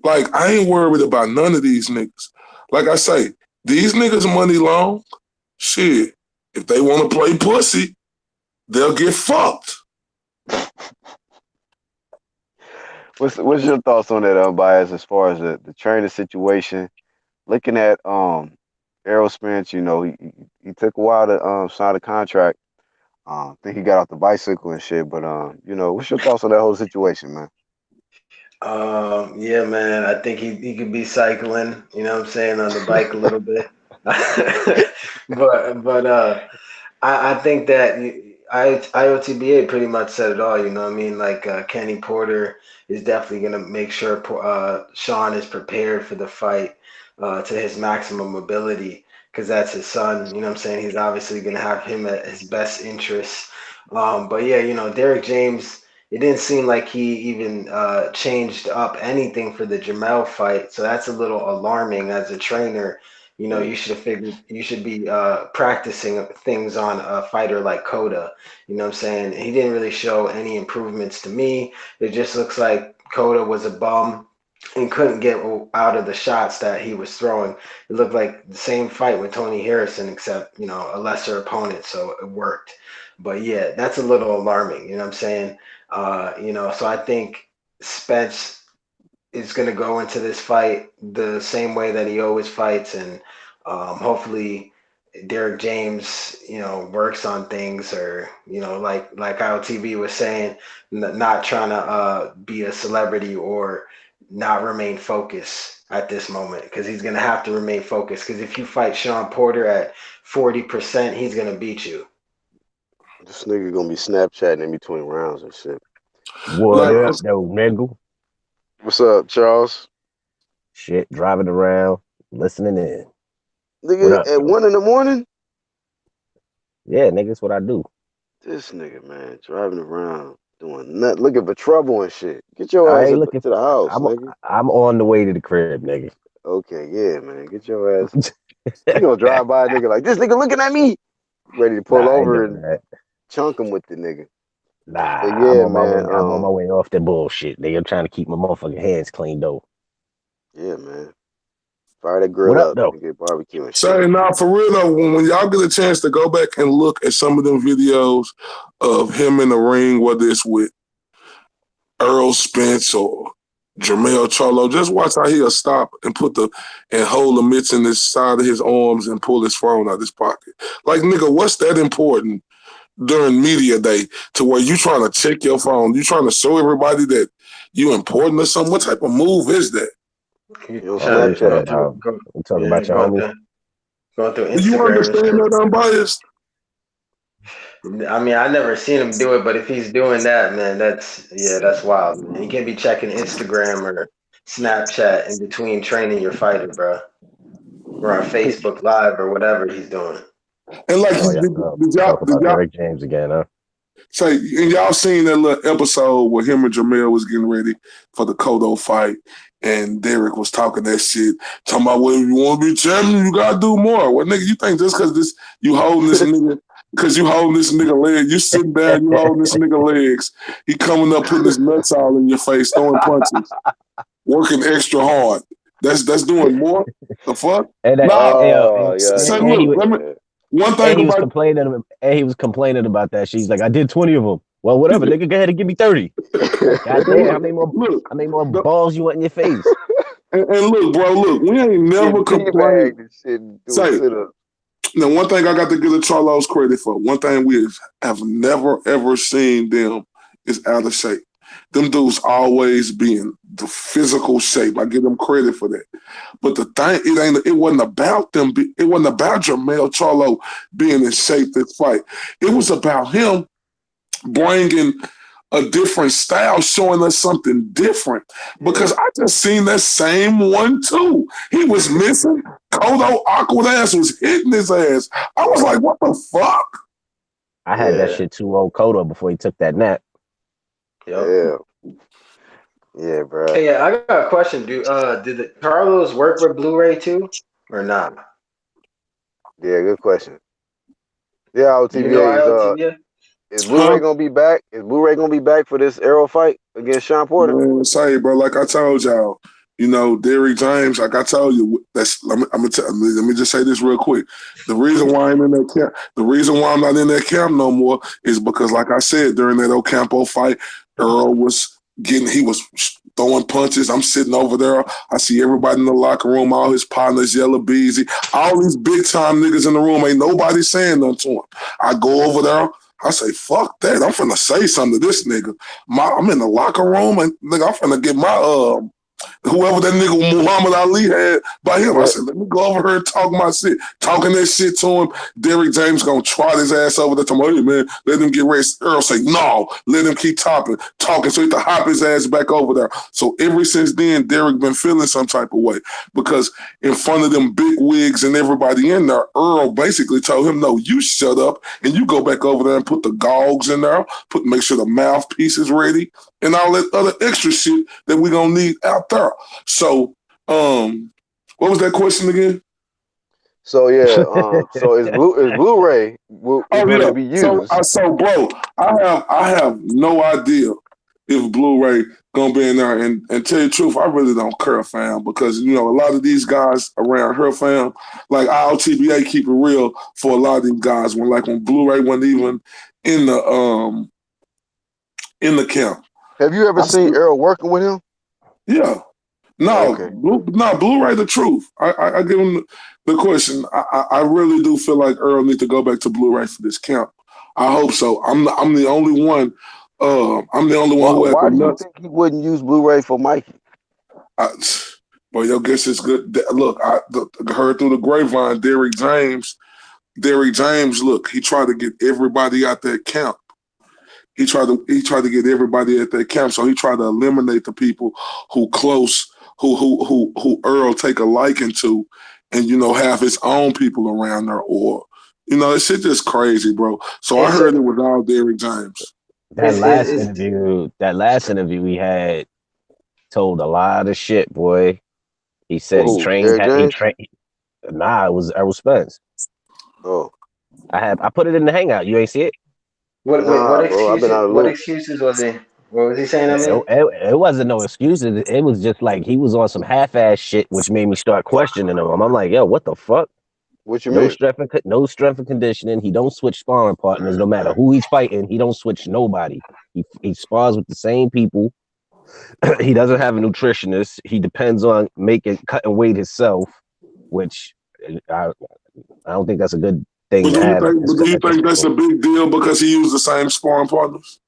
Speaker 2: Like, I ain't worried about none of these niggas. Like I say, these niggas money long. Shit, if they want to play pussy, they'll get fucked.
Speaker 1: What's your thoughts on that, unbiased, as far as the trainer situation? Looking at Errol Spence, he took a while to sign a contract. I think he got off the bicycle and shit. But what's your thoughts on that whole situation, man?
Speaker 3: Yeah, man. I think he could be cycling, on the bike a little bit. but I think that IOTBA pretty much said it all. You know what I mean? Like Kenny Porter is definitely gonna make sure Sean is prepared for the fight to his maximum ability because that's his son. You know what I'm saying? He's obviously gonna have him at his best interests. But yeah, Derek James. It didn't seem like he even changed up anything for the Jamel fight, so that's a little alarming as a trainer. You should have figured you should be practicing things on a fighter like Coda. You know what I'm saying? He didn't really show any improvements to me. It just looks like Coda was a bum and couldn't get out of the shots that he was throwing. It looked like the same fight with Tony Harrison, except, a lesser opponent, so it worked. But yeah, that's a little alarming. You know what I'm saying? So I think Spence is going to go into this fight the same way that he always fights, and hopefully Derek James, works on things, or like IOTV was saying, not trying to be a celebrity or not remain focused at this moment, because he's going to have to remain focused. Because if you fight Sean Porter at 40%, he's going to beat you.
Speaker 1: This nigga gonna be Snapchatting in between rounds and shit.
Speaker 4: What up, though, nigga?
Speaker 1: What's up, Charles?
Speaker 4: Shit, driving around, listening in.
Speaker 1: Nigga, at 1 a.m?
Speaker 4: Yeah, nigga, that's what I do.
Speaker 1: This nigga, man, driving around, doing nothing, looking for trouble and shit. Get your ass to the house, nigga.
Speaker 4: I'm on the way to the crib, nigga.
Speaker 1: Okay, yeah, man, get your ass. You gonna drive by a nigga like, this nigga looking at me? Ready to pull over and chunk him with the nigga.
Speaker 4: Nah, yeah, I'm on my way off that bullshit. I'm trying to keep my motherfucking hands clean, though.
Speaker 1: Yeah, man. Fire that grill up and get barbecue and shit.
Speaker 2: Say, nah, for real though, when y'all get a chance to go back and look at some of them videos of him in the ring, whether it's with Errol Spence or Jermell Charlo, just watch how he'll stop and hold the mitts in the side of his arms and pull his phone out of his pocket. Like, nigga, what's that important during media day to where you trying to check your phone? You trying to show everybody that you important or something? What type of move is that?
Speaker 4: You talking about your homie?
Speaker 3: Going through Instagram.
Speaker 2: You understand that unbiased?
Speaker 3: I mean, I never seen him do it, but if he's doing that, man, that's wild, man. You can't be checking Instagram or Snapchat in between training your fighter, bro. Or on Facebook Live or whatever he's doing.
Speaker 2: And like,
Speaker 4: did y'all Derek James again, huh?
Speaker 2: Say, and y'all seen that little episode where him and Jamel was getting ready for the Cotto fight, and Derek was talking that shit, talking about, well, if you want to be champion, you gotta do more. Well, nigga, you think just because you holding this nigga leg, you sitting down, you holding this nigga legs, he coming up putting his nuts all in your face, throwing punches, working extra hard. That's doing more. The fuck? One thing
Speaker 4: he was complaining about that. She's like, I did 20 of them. Well, whatever, nigga, go ahead and give me 30. Goddamn, how many more balls you want in your face?
Speaker 2: And look, bro, we ain't never complained. Now, one thing I got to give the Charlos credit for, one thing we have never, ever seen them is out of shape. Them dudes always be in the physical shape. I give them credit for that. But the thing, it wasn't about them. It wasn't about Jermell Charlo being in shape this fight. It was about him bringing a different style, showing us something different. Because I just seen that same one too. He was missing. Cotto awkward ass was hitting his ass. I was like, what the fuck?
Speaker 4: I had that shit too old Cotto before he took that nap.
Speaker 3: Yep.
Speaker 1: Yeah, bro.
Speaker 3: Hey, I got a question. Did the Carlos work with Blu-ray too, or not?
Speaker 1: Yeah, good question. Yeah, IOTV is Blu-ray gonna be back? Is Blu-ray gonna be back for this Errol fight against Sean Porter?
Speaker 2: Man, say, bro, like I told y'all, Derek James, like I told you, let me just say this real quick. The reason why I'm in that camp, the reason why I'm not in that camp no more is because, like I said, during that Ocampo fight, Earl was throwing punches. I'm sitting over there. I see everybody in the locker room, all his partners, Yellow Beezy, all these big time niggas in the room. Ain't nobody saying nothing to him. I go over there. I say, fuck that. I'm finna say something to this nigga. I'm in the locker room and nigga, I'm finna get my whoever that nigga Muhammad Ali had by him.
Speaker 1: Yeah.
Speaker 2: I said, let me go over here and talk my shit. Talking that shit to him. Derrick James gonna trot his ass over there. Talking, hey, man, let him get ready. Earl say, no, let him keep talking. So he had to hop his ass back over there. So ever since then, Derrick been feeling some type of way because in front of them big wigs and everybody in there, Earl basically told him, no, you shut up and you go back over there and put the gogs in there, make sure the mouthpiece is ready and all that other extra shit that we gonna need out there. So, what was that question again?
Speaker 1: So yeah, so is Blu-ray going to be used?
Speaker 2: So bro, I have no idea if Blu-ray gonna be in there. And tell you the truth, I really don't care, fam, because you know a lot of these guys around here, fam, like IOTBA keep it real for a lot of these guys. When Blu-ray wasn't even in the camp.
Speaker 1: Have you ever seen Earl working with him?
Speaker 2: Yeah. No,
Speaker 1: Okay.
Speaker 2: Blu-ray the truth. I give him the question. I really do feel like Earl needs to go back to Blu-ray for this camp. I hope so. I'm the only one. I'm the only one who had
Speaker 1: Why
Speaker 2: the
Speaker 1: do you
Speaker 2: nuts.
Speaker 1: think he wouldn't use Blu-ray for Mikey?
Speaker 2: But your guess is good. Look, I heard through the grapevine, Derrick James, look, he tried to get everybody out that camp. He tried to get everybody at that camp. So he tried to eliminate the people who Earl take a liking to, and have his own people around there, or it's shit just crazy, bro. So I heard it was all Derrick James.
Speaker 4: That last interview we had told a lot of shit, boy. He said he trained. Nah, it was Errol Spence.
Speaker 1: Oh,
Speaker 4: I put it in the hangout. You ain't see it?
Speaker 3: What excuses was he? What was he saying?
Speaker 4: It wasn't no excuses. It was just like he was on some half-ass shit, which made me start questioning him. I'm like, yo, what the fuck?
Speaker 1: What you mean?
Speaker 4: No strength and conditioning. He don't switch sparring partners. No matter who he's fighting, he don't switch nobody. He spars with the same people. He doesn't have a nutritionist. He depends on cutting weight himself, which I don't think that's a good thing to have.
Speaker 2: Do you think that's a big deal because he used the same sparring partners?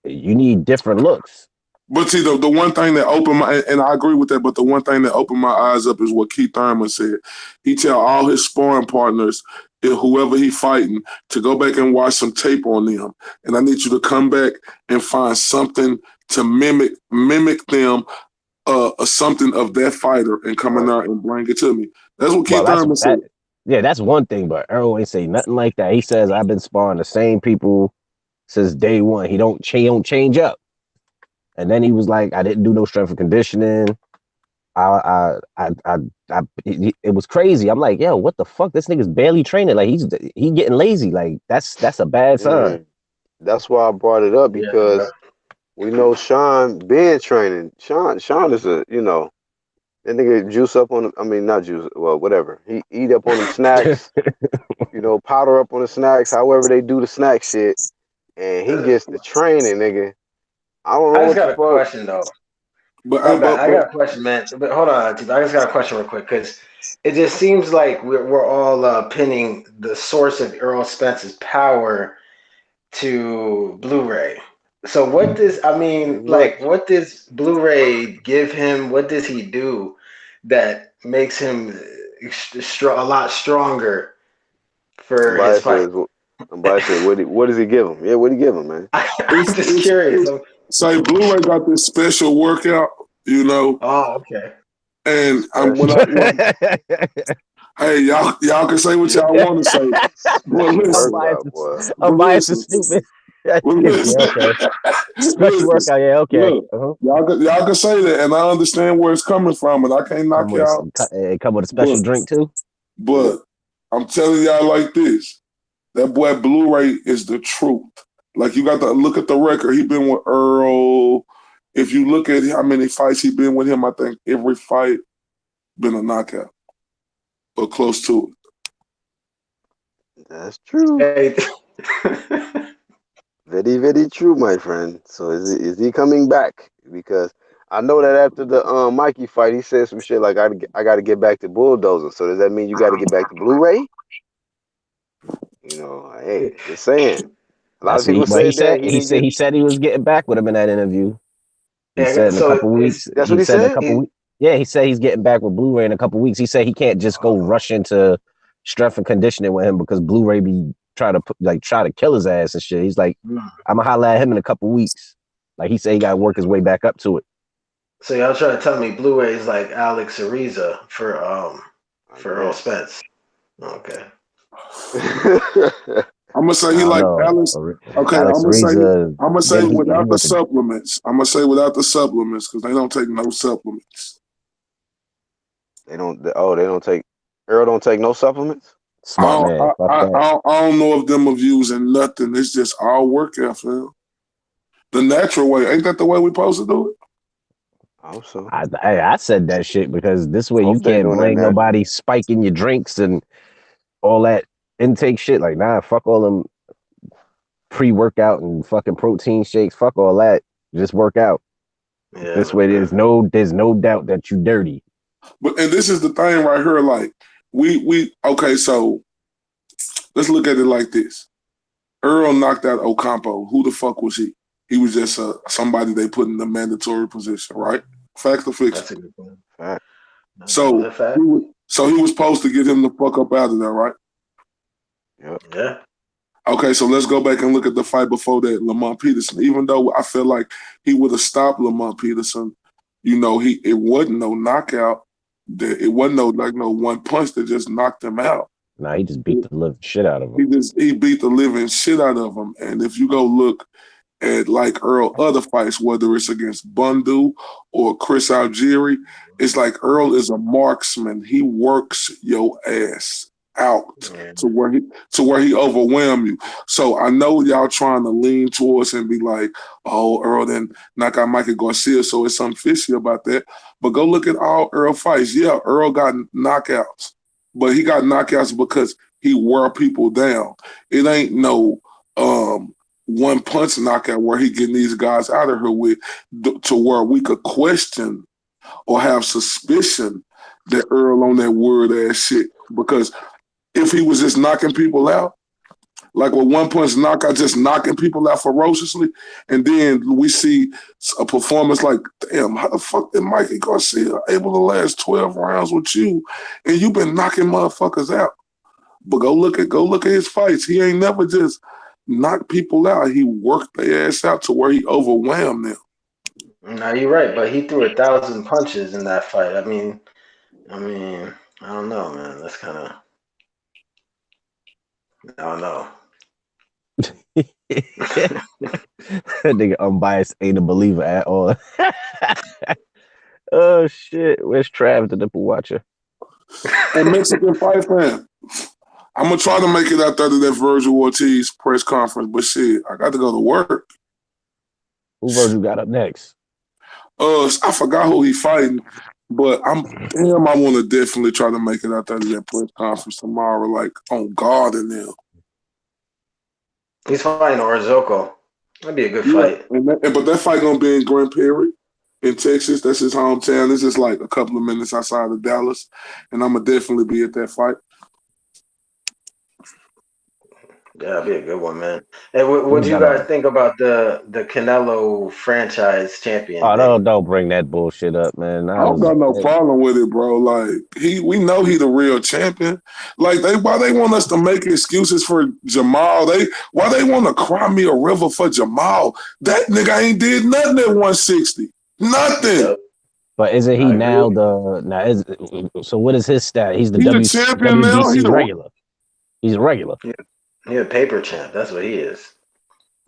Speaker 4: You need different looks.
Speaker 2: But see, the one thing that opened my, and I agree with that, but the one thing that opened my eyes up is what Keith Thurman said. He tell all his sparring partners, whoever he fighting, to go back and watch some tape on them. And I need you to come back and find something to mimic them, something of that fighter and come in there and bring it to me. That's what Keith Thurman said.
Speaker 4: Yeah, that's one thing, but Earl ain't say nothing like that. He says, I've been sparring the same people since day one. He don't change up. And then he was like, I didn't do no strength and conditioning. It was crazy. I'm like, yo, what the fuck? This nigga's barely training. Like he getting lazy. Like that's a bad sign.
Speaker 1: That's why I brought it up because we know Sean been training. Sean is that nigga juice up on not juice, well, whatever. He eat up on them snacks, powder up on the snacks, however they do the snack shit. And he gets the training, nigga. I don't know.
Speaker 3: I just got a question though. I got a question, man. But hold on, I just got a question real quick because it just seems like we're all pinning the source of Earl Spence's power to Blu-ray. So what does what does Blu-ray give him? What does he do that makes him a lot stronger for his fight?
Speaker 1: Somebody said, what does he give him? Yeah, what do he give him, man?
Speaker 3: I'm just curious.
Speaker 2: So Blu-ray got this special workout,
Speaker 3: Oh, okay.
Speaker 2: And hey, y'all can say what y'all want to say. Well, listen,
Speaker 4: bias is stupid. Special workout, yeah, okay.
Speaker 2: Look, y'all can say that, and I understand where it's coming from, and I can't knock y'all.
Speaker 4: Come with a special drink too.
Speaker 2: But I'm telling y'all like this. That boy Blu-ray is the truth. Like, you got to look at the record. He been with Earl. If you look at how many fights he been with him, I think every fight been a knockout or close to
Speaker 1: it. That's true.
Speaker 3: Hey.
Speaker 1: Very, very true, my friend. So is he coming back? Because I know that after the Mikey fight, he said some shit like, I got to get back to bulldozing. So does that mean you got to get back to Blu-ray? Hey, just saying. A lot of people
Speaker 4: he said he was getting back with him in that interview. He
Speaker 3: Yeah,
Speaker 4: said in a
Speaker 3: so
Speaker 4: couple weeks.
Speaker 1: That's
Speaker 4: He
Speaker 1: what he
Speaker 4: said in a
Speaker 1: said.
Speaker 4: couple weeks. Yeah, he said he's getting back with Blu-ray in a couple weeks. He said he can't just go rush into strength and conditioning with him because Blu-ray be try to kill his ass and shit. He's like, I'm gonna holler at him in a couple weeks. Like he said, he got to work his way back up to it.
Speaker 3: So y'all trying to tell me Blu-ray is like Alex Ariza for Earl
Speaker 1: Yes.
Speaker 3: Spence? Okay.
Speaker 2: I'm gonna say
Speaker 4: I
Speaker 2: he
Speaker 4: don't
Speaker 2: like
Speaker 4: know.
Speaker 2: Alex. Okay,
Speaker 4: Alex Ariza.
Speaker 2: I'm gonna say
Speaker 4: he
Speaker 2: without the
Speaker 4: went to-
Speaker 2: supplements. I'm gonna say without the supplements because they don't take no supplements.
Speaker 1: They don't take. Earl don't take no supplements.
Speaker 4: Smart man. Fuck that.
Speaker 2: I don't know if them of using nothing. It's just all workout, fam. The natural way. Ain't that the way we supposed to do it?
Speaker 1: I hope so.
Speaker 4: I said that shit because this way you
Speaker 1: Hope they
Speaker 4: can't
Speaker 1: doing that
Speaker 4: blame
Speaker 1: natural.
Speaker 4: nobody spiking your drinks and all that intake shit. Like, nah, fuck all them pre-workout and fucking protein shakes. Fuck all that. Just work out.
Speaker 3: Yeah.
Speaker 4: This way there's no doubt that you dirty.
Speaker 2: But and this is the thing right here. Like we okay. So let's look at it like this. Earl knocked out Ocampo. Who the fuck was he? He was just somebody they put in the mandatory position, right? Fact or fiction?
Speaker 3: That's a good point.
Speaker 1: Fact.
Speaker 2: So he was supposed to get him the fuck up out of there, right?
Speaker 1: Yep.
Speaker 3: Yeah.
Speaker 2: Okay, so let's go back and look at the fight before that, Lamont Peterson. Even though I feel like he would have stopped Lamont Peterson, you know, it wasn't no knockout. It wasn't no one punch that just knocked him out.
Speaker 4: Nah, he just beat the living shit out of him.
Speaker 2: He beat the living shit out of him. And if you go look at like Earl other fights, whether it's against Bundu or Chris Algieri, it's like Earl is a marksman. He works your ass out to where he overwhelm you. So I know y'all trying to lean towards and be like, oh, Earl then knock out Mikey Garcia, so it's something fishy about that. But go look at all Earl fights. Yeah, Earl got knockouts, but he got knockouts because he wore people down. It ain't no one punch knockout where he getting these guys out of here with to where we could question or have suspicion that Earl on that word ass shit. Because if he was just knocking people out, like with one punch knockout, just knocking people out ferociously, and then we see a performance like, damn, how the fuck did Mikey Garcia able to last 12 rounds with you, and you've been knocking motherfuckers out? But go look at his fights. He ain't never just knocked people out. He worked their ass out to where he overwhelmed them.
Speaker 3: No, you're right, but he threw 1,000 punches in that fight. I mean, I don't know, man. That's kind of, I don't know.
Speaker 4: Nigga unbiased ain't a believer at all. Oh shit. Where's Trav, the nipple watcher?
Speaker 2: And Mexican fight fan. I'm gonna try to make it out there to that Virgil Ortiz press conference, but shit, I got to go to work.
Speaker 4: Who Virgil got up next?
Speaker 2: I forgot who he fighting, but I want to definitely try to make it out there to that press conference tomorrow, like on guard and them.
Speaker 3: He's fighting Orozco. That'd be a good fight.
Speaker 2: But that fight gonna be in Grand Prairie, in Texas. That's his hometown. This is like a couple of minutes outside of Dallas, and I'm gonna definitely be at that fight.
Speaker 3: Yeah, that'd be a good one, man. And what do you guys think about the Canelo franchise champion?
Speaker 4: Oh, don't bring that bullshit up, man.
Speaker 2: I don't got no problem with it, bro. Like we know he the real champion. Like why they want us to make excuses for Jamal? Why they want to cry me a river for Jamal? That nigga ain't did nothing at 160. Nothing.
Speaker 3: Yep.
Speaker 4: But isn't he so what is his stat? He's the
Speaker 2: champion now.
Speaker 4: WBC regular. He's a regular.
Speaker 3: Yeah. He's a paper champ. That's what he is.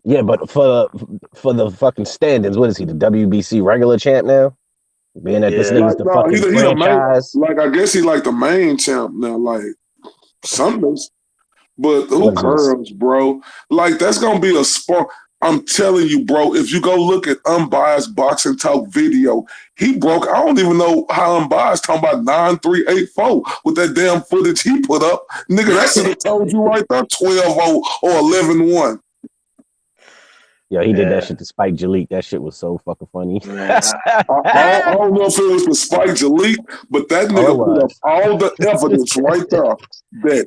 Speaker 4: Yeah, but for the fucking standings, what is he? The WBC regular champ now? Being that this nigga's the fucking franchise.
Speaker 2: Like I guess he like the main champ now, like something. But who cares, bro? Like that's gonna be a spark. I'm telling you, bro, if you go look at Unbiased Boxing Talk video, he broke. I don't even know how Unbiased talking about 9-3-8-4 with that damn footage he put up. Nigga, that should have told you right there 12-0 or 11-1.
Speaker 4: Yeah, he did that shit to Spike Jalik. That shit was so fucking funny.
Speaker 2: I don't know if it was for Spike Jalik, but that nigga put up all the evidence right there that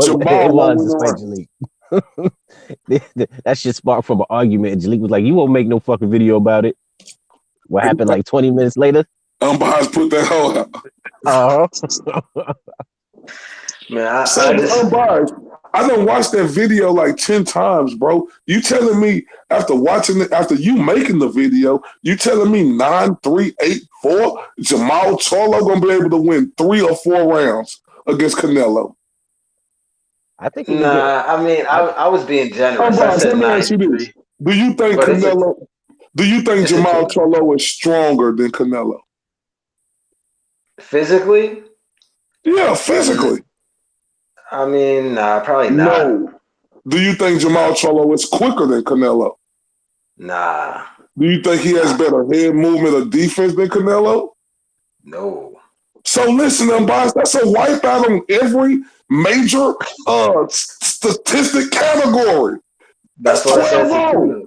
Speaker 4: Jamal was Spike Jalik. That shit sparked from an argument, and Jalik was like, "You won't make no fucking video about it." What happened like 20 minutes later?
Speaker 2: Umpires put that hoe out.
Speaker 3: Man, I
Speaker 2: Same
Speaker 3: just
Speaker 2: umpires. I done watched that video like 10 times, bro. You telling me after watching it, after you making the video, you telling me 9-3-8-4, Jamal Charlo gonna be able to win 3 or 4 rounds against Canelo?
Speaker 4: I think he can get.
Speaker 3: nah. I mean, I was being generous. I
Speaker 2: Umpires,
Speaker 3: said
Speaker 2: let me ask you this.
Speaker 3: 9-3,
Speaker 2: Do you think
Speaker 3: but
Speaker 2: Canelo, do you think
Speaker 3: it's a
Speaker 2: Jamal
Speaker 3: tune-up.
Speaker 2: Charlo is stronger than Canelo?
Speaker 3: Physically,
Speaker 2: Yeah, physically.
Speaker 3: I mean, nah, probably not.
Speaker 2: No. Do you think Jamal Charlo is quicker than Canelo?
Speaker 3: Nah,
Speaker 2: Do you think he has better head movement or defense than Canelo?
Speaker 3: no.
Speaker 2: So listen, boss, that's a wipeout on every major statistic category. That's
Speaker 3: That's why I said it's a
Speaker 2: 12-0.
Speaker 3: tune-up.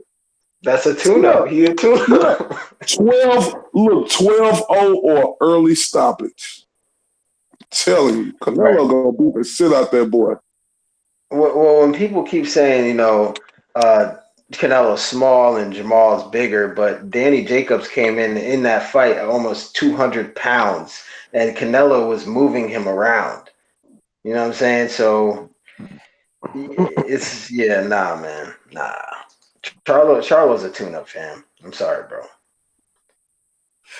Speaker 3: That's a tune-up.
Speaker 2: Yeah.
Speaker 3: He a tune-up.
Speaker 2: 12-0 or early stoppage. I'm telling you, Canelo gonna beat the shit out that boy.
Speaker 3: Well, when people keep saying, Canelo's small and Jamal's bigger, but Danny Jacobs came in that fight at almost 200 pounds, and Canelo was moving him around. You know what I'm saying? So nah, man, nah. Charlo's a tune-up, fam. I'm sorry, bro.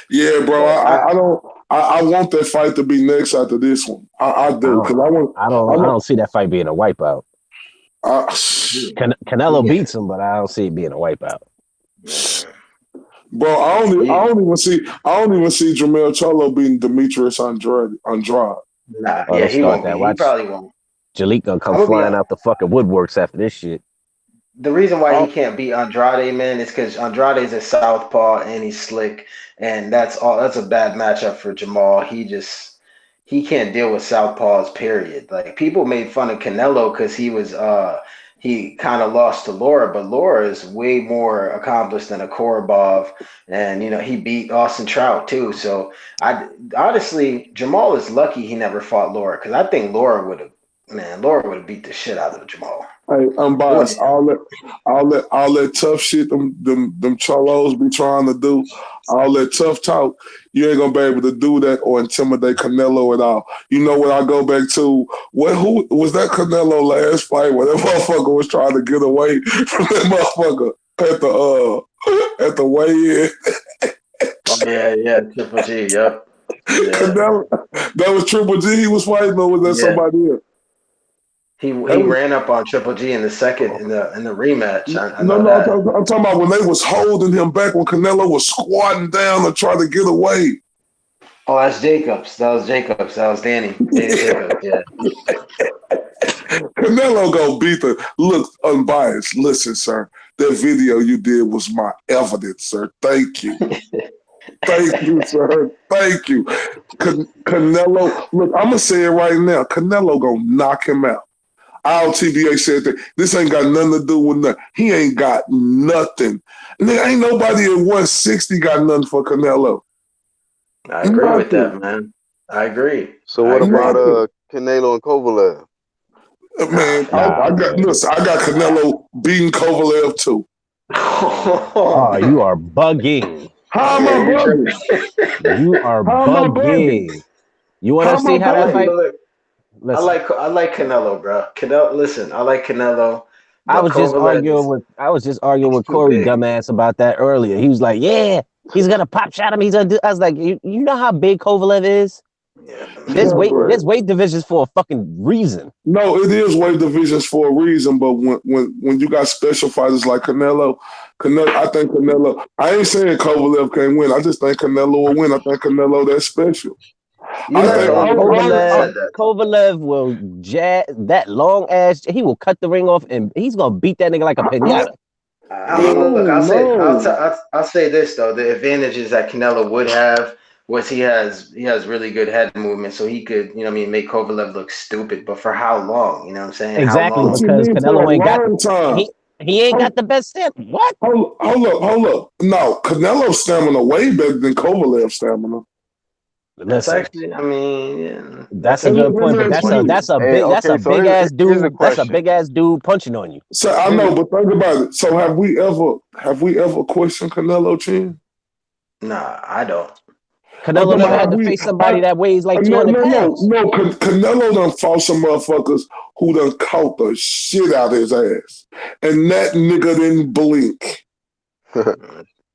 Speaker 2: Yeah, bro. I want that fight to be next after this one. I do because
Speaker 4: I don't see that fight being a wipeout. Canelo beats him, but I don't see it being a wipeout.
Speaker 2: Bro, I don't even see Jermell Charlo beating Demetrius Andrade.
Speaker 3: Nah, he won't. He probably won't.
Speaker 4: Jalik gonna come flying out the fucking woodworks after this shit.
Speaker 3: The reason why he can't beat Andrade, man, is because Andrade's a southpaw and he's slick, and that's a bad matchup for Jamal. He can't deal with southpaws, period. Like, people made fun of Canelo because he kind of lost to Lara, but Lara is way more accomplished than a Korobov, and he beat Austin Trout too. So honestly, Jamal is lucky he never fought Lara, because I think Lara would have beat the shit out of Jamal.
Speaker 2: Hey, I'm biased. All that tough shit them Charlos be trying to do, all that tough talk, you ain't gonna be able to do that or intimidate Canelo at all. You know what I go back to? Who was that Canelo last fight where that motherfucker was trying to get away from that motherfucker at the weigh-in?
Speaker 3: Oh, yeah, Triple G, yep. Yeah.
Speaker 2: Canelo, that was Triple G he was fighting, or was that somebody else?
Speaker 3: He ran up on Triple G in the second in the rematch.
Speaker 2: I'm talking about when they was holding him back when Canelo was squatting down to try to get away.
Speaker 3: Oh, that's Jacobs. That was Jacobs. That was Danny. Jacobs, yeah.
Speaker 2: Canelo go beat the look unbiased. Listen, sir, that video you did was my evidence, sir. Thank you. Thank you, sir. Thank you. Canelo, look, I'm gonna say it right now. Canelo gonna knock him out. Our TBA said that this ain't got nothing to do with nothing. He ain't got nothing. And there ain't nobody at 160 got nothing for Canelo.
Speaker 3: I agree with that, man. I agree.
Speaker 1: So what about Canelo and Kovalev?
Speaker 2: Man, I got Canelo beating Kovalev too.
Speaker 4: Oh, you are bugging.
Speaker 2: How am I bugging?
Speaker 4: You are bugging. You want to see how that fight?
Speaker 3: Listen. I like Canelo, bro. Listen, I like Canelo.
Speaker 4: I was just arguing with Corey dumbass about that earlier. He was like, "Yeah, he's gonna pop shot him. He's gonna do." I was like, "You know how big Kovalev is?
Speaker 3: Yeah,
Speaker 4: there's weight divisions for a fucking reason."
Speaker 2: No, it is weight divisions for a reason. But when you got special fighters like Canelo, I think Canelo. I ain't saying Kovalev can't win. I just think Canelo will win. I think Canelo that's special.
Speaker 4: Kovalev will jab that long ass. He will cut the ring off and he's gonna beat that nigga like a pinata.
Speaker 3: I'll say this though: the advantages that Canelo would have was he has really good head movement, so he could make Kovalev look stupid. But for how long? You know what I'm saying?
Speaker 4: Exactly, because Canelo ain't got he ain't got the best stamina. What?
Speaker 2: Hold up. No, Canelo's stamina way better than Kovalev's stamina.
Speaker 3: That's actually, yeah.
Speaker 4: That's a good point, but that's a big ass dude. That's a big ass dude punching on you.
Speaker 2: So I know, but think about it. So have we ever questioned Canelo Chin?
Speaker 3: Nah, I don't.
Speaker 4: Canelo
Speaker 2: then
Speaker 4: never had
Speaker 2: how
Speaker 4: to
Speaker 2: we?
Speaker 4: face somebody that weighs like
Speaker 2: No,
Speaker 4: 200
Speaker 2: no, no,
Speaker 4: pounds.
Speaker 2: no. Canelo done fought some motherfuckers who done caught the shit out of his ass, and that nigga didn't blink.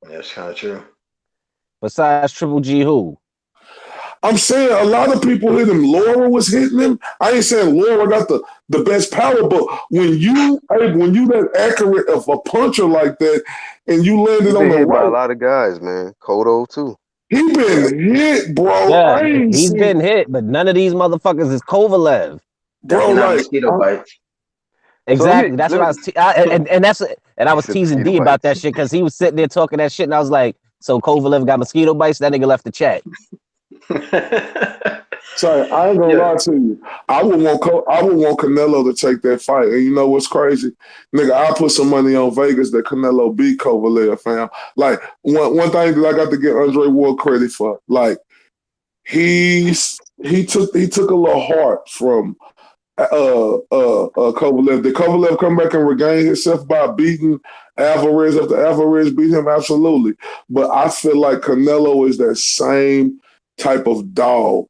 Speaker 3: That's kind of true.
Speaker 4: Besides Triple G, who?
Speaker 2: I'm saying a lot of people hit him. Laura was hitting him. I ain't saying Laura got the best power, but when you that accurate of a puncher like that, and you
Speaker 1: He
Speaker 2: landed on
Speaker 1: been
Speaker 2: the
Speaker 1: hit by a
Speaker 2: right,
Speaker 1: lot of guys, man. Kodo too.
Speaker 2: he been hit, bro.
Speaker 4: Yeah,
Speaker 2: I ain't
Speaker 4: he's
Speaker 2: seen,
Speaker 4: been hit, but none of these motherfuckers is Kovalev.
Speaker 2: bro.
Speaker 3: Definitely not
Speaker 2: Like,
Speaker 3: mosquito bites.
Speaker 1: So
Speaker 4: Exactly. That's what I was, and I
Speaker 1: he
Speaker 4: was
Speaker 1: said
Speaker 4: teasing
Speaker 1: mosquito
Speaker 4: D about that
Speaker 1: bites.
Speaker 4: shit because he was sitting there talking that shit, and I was like, "So Kovalev got mosquito bites?" That nigga left the chat.
Speaker 2: sorry, I ain't gonna
Speaker 3: Yeah.
Speaker 2: lie to you. I would want Canelo to take that fight, and you know what's crazy, nigga? I put some money on Vegas that Canelo beat Kovalev, fam. Like one thing that I got to get Andre Ward credit for, like he took a little heart from Kovalev. Did Kovalev come back and regain himself by beating Alvarez after Alvarez beat him? Absolutely. But I feel like Canelo is that same type of dog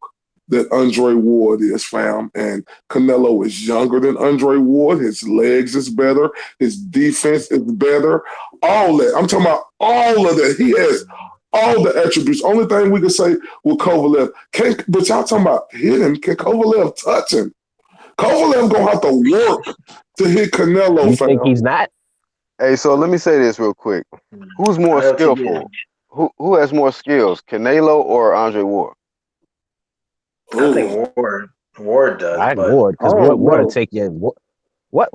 Speaker 2: that Andre Ward is, fam. And Canelo is younger than Andre Ward. His legs is better. His defense is better. All that. I'm talking about all of that. He has all the attributes. Only thing we can say with Kovalev, but y'all talking about hit him. Can Kovalev touch him? Kovalev gonna have to work to hit Canelo,
Speaker 4: You
Speaker 2: fam.
Speaker 4: think he's not?
Speaker 1: Hey, so let me say this real quick. Who's more skillful? Who has more skills, Canelo or Andre Ward?
Speaker 3: I think Ward does,
Speaker 4: I
Speaker 3: but
Speaker 4: Ward,
Speaker 2: I
Speaker 4: because
Speaker 2: don't
Speaker 4: Ward to
Speaker 2: know.
Speaker 4: take your what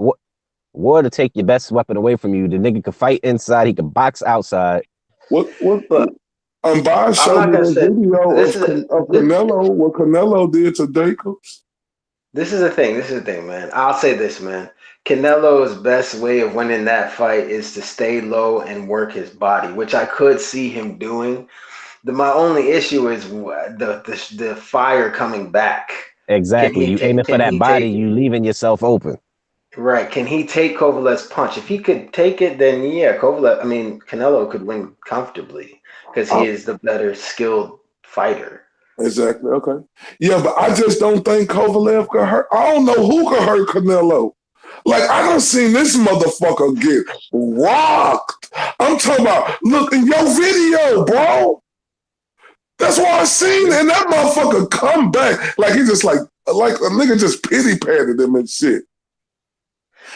Speaker 4: Ward to take your best weapon away from you. The nigga could fight inside. He can box outside.
Speaker 2: What?
Speaker 3: but
Speaker 2: Bob
Speaker 3: I'm
Speaker 2: showed
Speaker 3: not
Speaker 2: me
Speaker 3: gonna
Speaker 2: that
Speaker 3: say
Speaker 2: video
Speaker 3: this
Speaker 2: of
Speaker 3: is a, this,
Speaker 2: Canelo, what Canelo did to Jacobs.
Speaker 3: this is the thing. This is the thing, man. I'll say this, man. Canelo's best way of winning that fight is to stay low and work his body, which I could see him doing. My only issue is the fire coming back. Can
Speaker 4: Exactly.
Speaker 3: he
Speaker 4: You
Speaker 3: take?
Speaker 4: aiming for
Speaker 3: Can
Speaker 4: that
Speaker 3: he
Speaker 4: body,
Speaker 3: take it?
Speaker 4: you leaving yourself open.
Speaker 3: Right. Can he take Kovalev's punch? If he could take it, then yeah, Canelo could win comfortably because he
Speaker 2: Oh,
Speaker 3: is the better skilled fighter.
Speaker 2: exactly. Okay. Yeah, but I just don't think Kovalev could hurt. I don't know who could hurt Canelo. Like, I done seen this motherfucker get rocked. I'm talking about, look in your video, bro. That's what I seen, and that motherfucker come back like he just like a nigga just pity patted him and shit.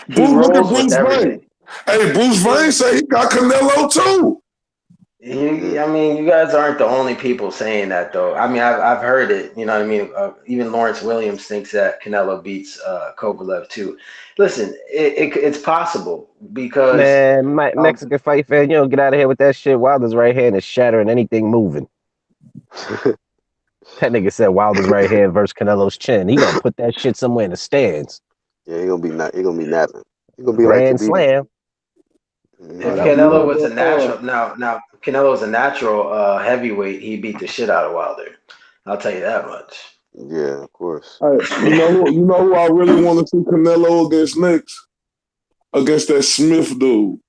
Speaker 3: He
Speaker 2: Look at
Speaker 3: rolls with
Speaker 2: Bruce Wayne.
Speaker 3: everything.
Speaker 2: Hey, Bruce Wayne say he got Canelo too.
Speaker 3: I mean, you guys aren't the only people saying that, though. I mean, I've heard it. You know what I mean? Even Lawrence Williams thinks that Canelo beats Kovalev too. Listen, it's possible because
Speaker 4: Man,
Speaker 3: um,
Speaker 4: Mexican fight fan, you don't get out of here with that shit. Wilder's right hand is shattering anything moving. That nigga said Wilder's right hand versus Canelo's chin. He gonna put that shit somewhere in the stands.
Speaker 1: Yeah, he gonna be napping. He gonna be like
Speaker 4: Grand
Speaker 1: Khabib.
Speaker 4: slam.
Speaker 3: if
Speaker 2: Hey, you
Speaker 3: Canelo
Speaker 2: know
Speaker 3: was a
Speaker 2: what?
Speaker 3: natural, now Canelo is a natural heavyweight, he beat the shit out of Wilder. I'll tell you that much.
Speaker 1: Yeah, of course.
Speaker 2: Hey, you know who I really want to see Canelo against next? Against that Smith dude.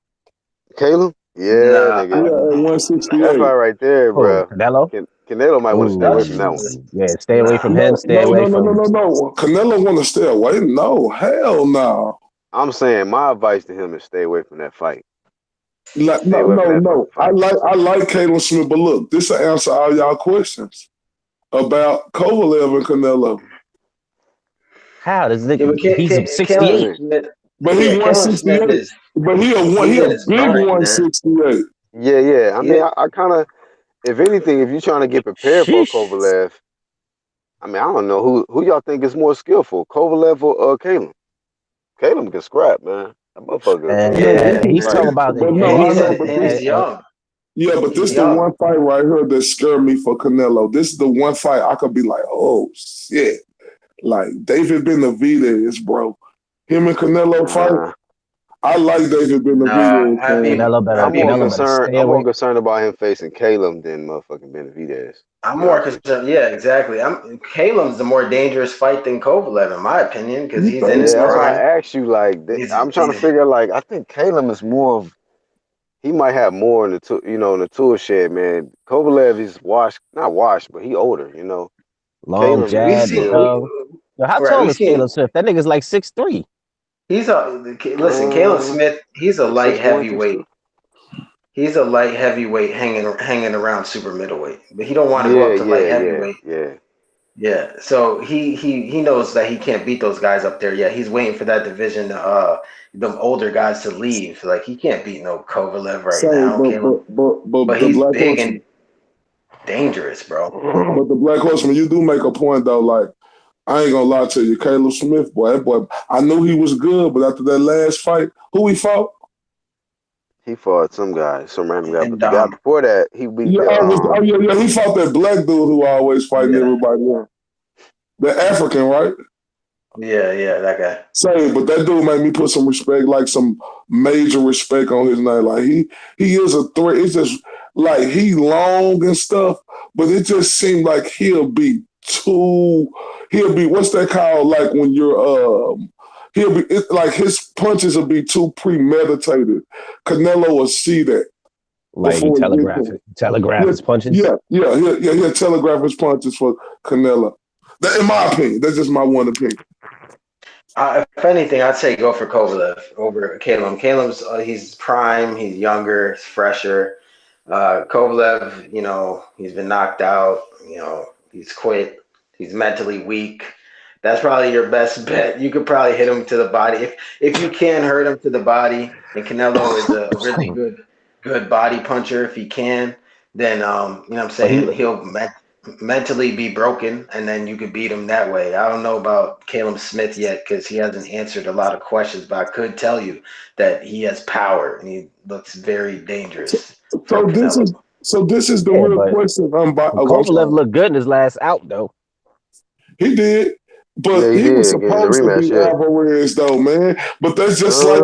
Speaker 1: Caleb? Yeah,
Speaker 3: Nah,
Speaker 2: Yeah,
Speaker 1: nigga.
Speaker 2: at
Speaker 1: That
Speaker 2: 168.
Speaker 1: fight right there,
Speaker 4: Oh,
Speaker 1: bro.
Speaker 4: Canelo?
Speaker 1: Canelo might want to stay away from that one.
Speaker 4: Ooh, yeah, stay away
Speaker 3: nah.
Speaker 4: from him.
Speaker 2: No,
Speaker 4: Stay
Speaker 2: no,
Speaker 4: away
Speaker 2: no, no, no,
Speaker 4: from.
Speaker 2: no, no. Canelo want to stay away? No, hell no.
Speaker 1: I'm saying my advice to him is stay away from that fight.
Speaker 2: Like,
Speaker 1: Stay
Speaker 2: no,
Speaker 1: away from
Speaker 2: no,
Speaker 1: that fucking
Speaker 2: no. I
Speaker 1: fight.
Speaker 2: like Caleb Smith, but look, this will answer all y'all questions about Kovalev and Canelo.
Speaker 4: How does
Speaker 3: Yeah,
Speaker 4: nigga?
Speaker 3: but
Speaker 4: He's
Speaker 3: Caleb
Speaker 4: 68.
Speaker 3: Smith,
Speaker 2: But he
Speaker 3: yeah, Caleb Smith
Speaker 2: 168.
Speaker 3: is
Speaker 2: But he
Speaker 3: he's
Speaker 2: a
Speaker 3: in his
Speaker 2: big
Speaker 3: prime, man.
Speaker 2: 168.
Speaker 1: Yeah. I
Speaker 3: Yeah,
Speaker 1: mean, I kind of, if anything, if you're trying to get prepared for
Speaker 4: Sheesh.
Speaker 1: Kovalev, I mean, I don't know who y'all think is more skillful, Kovalev or Caleb. Caleb can scrap, man. That motherfucker
Speaker 2: I know, but
Speaker 1: can
Speaker 3: yeah,
Speaker 4: He's talking
Speaker 1: fight.
Speaker 4: about,
Speaker 2: but
Speaker 3: and
Speaker 2: no, I know, but
Speaker 3: he's
Speaker 2: this,
Speaker 3: young.
Speaker 2: yeah, but
Speaker 3: He's
Speaker 2: this the
Speaker 3: young.
Speaker 2: one fight right here that scared me for Canelo. This is the one fight I could be like, oh shit, like David Benavidez, bro. Him and Canelo fight.
Speaker 1: Nah,
Speaker 2: I like David
Speaker 3: Nah,
Speaker 2: Benavidez,
Speaker 3: I
Speaker 2: man.
Speaker 3: mean, I
Speaker 4: Canelo better
Speaker 3: mean,
Speaker 4: stay
Speaker 1: I'm more
Speaker 4: away.
Speaker 1: concerned about him facing Caleb than motherfucking Benavidez. To
Speaker 3: I'm
Speaker 1: be
Speaker 3: more
Speaker 1: honest with
Speaker 3: concerned. Yeah, exactly. Caleb's the more dangerous fight than Kovalev, in my opinion, because
Speaker 2: You
Speaker 3: he's
Speaker 1: you.
Speaker 3: in
Speaker 2: think
Speaker 3: his
Speaker 1: Yeah, that's
Speaker 2: so?
Speaker 1: why I
Speaker 3: prime.
Speaker 1: asked you. Like,
Speaker 3: He's,
Speaker 1: I'm trying to
Speaker 3: he's
Speaker 1: figure. Like, I think Caleb is more of he might have more in the in the tool shed, man. Kovalev is not washed, but he older,
Speaker 4: Long
Speaker 1: Caleb
Speaker 3: We
Speaker 1: is
Speaker 4: jab,
Speaker 3: see,
Speaker 1: still
Speaker 4: yo. Yo, how
Speaker 3: right?
Speaker 4: tall
Speaker 3: We
Speaker 4: is Caleb
Speaker 3: seen
Speaker 4: Smith? That nigga's like 6'3".
Speaker 3: he's a listen. Caleb Smith, he's a
Speaker 1: like
Speaker 3: light
Speaker 1: 6'1",
Speaker 3: heavyweight.
Speaker 1: 6'2".
Speaker 3: He's a light heavyweight hanging around super middleweight, but he don't want to go
Speaker 1: Yeah,
Speaker 3: up to light
Speaker 1: yeah, yeah,
Speaker 3: heavyweight.
Speaker 1: yeah.
Speaker 3: Yeah, so he knows that he can't beat those guys up there yet. He's waiting for that division, them older guys to leave. Like he can't beat no Kovalev right
Speaker 2: Say,
Speaker 3: now, Caleb.
Speaker 2: but
Speaker 3: But
Speaker 2: the
Speaker 3: he's
Speaker 2: Black
Speaker 3: big
Speaker 2: Horseman,
Speaker 3: and dangerous, bro.
Speaker 2: but the Black Horseman, you do make a point though. Like I ain't gonna lie to you, Caleb Smith, boy, that boy. I knew he was good, but after that last fight, who he fought?
Speaker 1: He fought some random guy, but
Speaker 3: And
Speaker 1: the guy before that, he beat
Speaker 2: Yeah,
Speaker 1: the
Speaker 2: yeah. He fought that black dude who always fighting
Speaker 3: yeah,
Speaker 2: everybody. Yeah. The African, right?
Speaker 3: yeah, that guy.
Speaker 2: Same, but that dude made me put some respect, like some major respect on his name. Like he is a threat. It's just like he long and stuff, but it just seemed like he'll be what's that called? Like when you're like his punches will be too premeditated. Canelo will see that
Speaker 4: Like he
Speaker 2: before he gets there.
Speaker 4: telegraph his punches.
Speaker 2: He'll telegraph his punches for Canelo. That, in my opinion, that's just my one opinion.
Speaker 3: If anything, I'd say go for Kovalev over Caleb. Caleb's he's prime, he's younger, he's fresher. Kovalev, he's been knocked out. He's quit. He's mentally weak. That's probably your best bet. You could probably hit him to the body if you can hurt him to the body. And Canelo is a really good body puncher. If he can, then you know what I'm saying, he'll mentally be broken, and then you could beat him that way. I don't know about Caleb Smith yet because he hasn't answered a lot of questions, but I could tell you that he has power and he looks very dangerous.
Speaker 2: So this is the
Speaker 4: Yeah,
Speaker 2: real
Speaker 4: but
Speaker 2: question.
Speaker 4: Kovalev looked good in his last out though.
Speaker 2: He did.
Speaker 1: yeah,
Speaker 2: But
Speaker 1: he
Speaker 2: he was
Speaker 1: did again in the
Speaker 2: supposed to
Speaker 1: rematch.
Speaker 2: be
Speaker 1: Yeah,
Speaker 2: Alvarez, though, man. But that's just like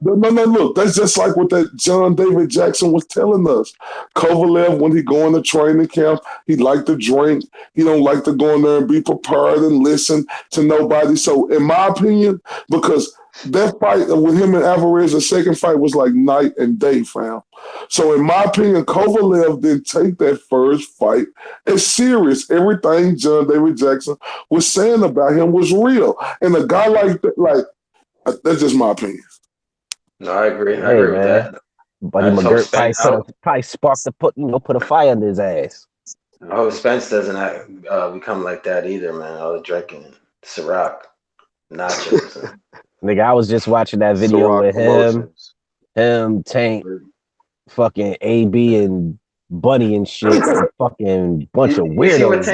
Speaker 2: look. That's just like what that John David Jackson was telling us. Kovalev, when he go in the training camp, he like to drink. He don't like to go in there and be prepared and listen to nobody. So, in my opinion, because that fight with him and Alvarez, the second fight was like night and day, fam. So, in my opinion, Kovalev didn't take that first fight as serious. Everything John David Jackson was saying about him was real. And a guy like that, that's just my opinion.
Speaker 3: No, I agree. I agree with that.
Speaker 4: Buddy McGirt probably sparked put a fire under his ass.
Speaker 3: I hope Spence doesn't become like that either, man. All the drinking, Ciroc, nachos.
Speaker 4: Nigga, I was just watching that video with him, Tank, fucking AB and Bunny and shit, and fucking bunch of weirdos.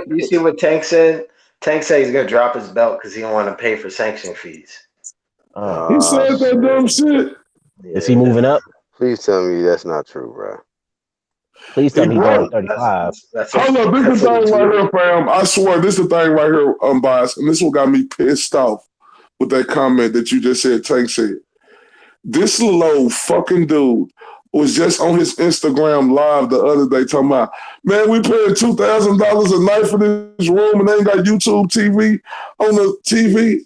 Speaker 3: You see what Tank said? Tank said he's gonna drop his belt because he don't want to pay for sanction fees.
Speaker 2: He said that dumb shit.
Speaker 4: Is he moving up?
Speaker 1: Please tell me that's not true, bro.
Speaker 4: Please tell me he's going 35.
Speaker 2: Hold up, this is the thing right here, fam. I swear, this is the thing right here, unbiased, and this one got me pissed off with that comment that you just said, Tank said. This little old fucking dude was just on his Instagram live the other day talking about, man, we paying $2,000 a night for this room and they ain't got YouTube TV on the TV.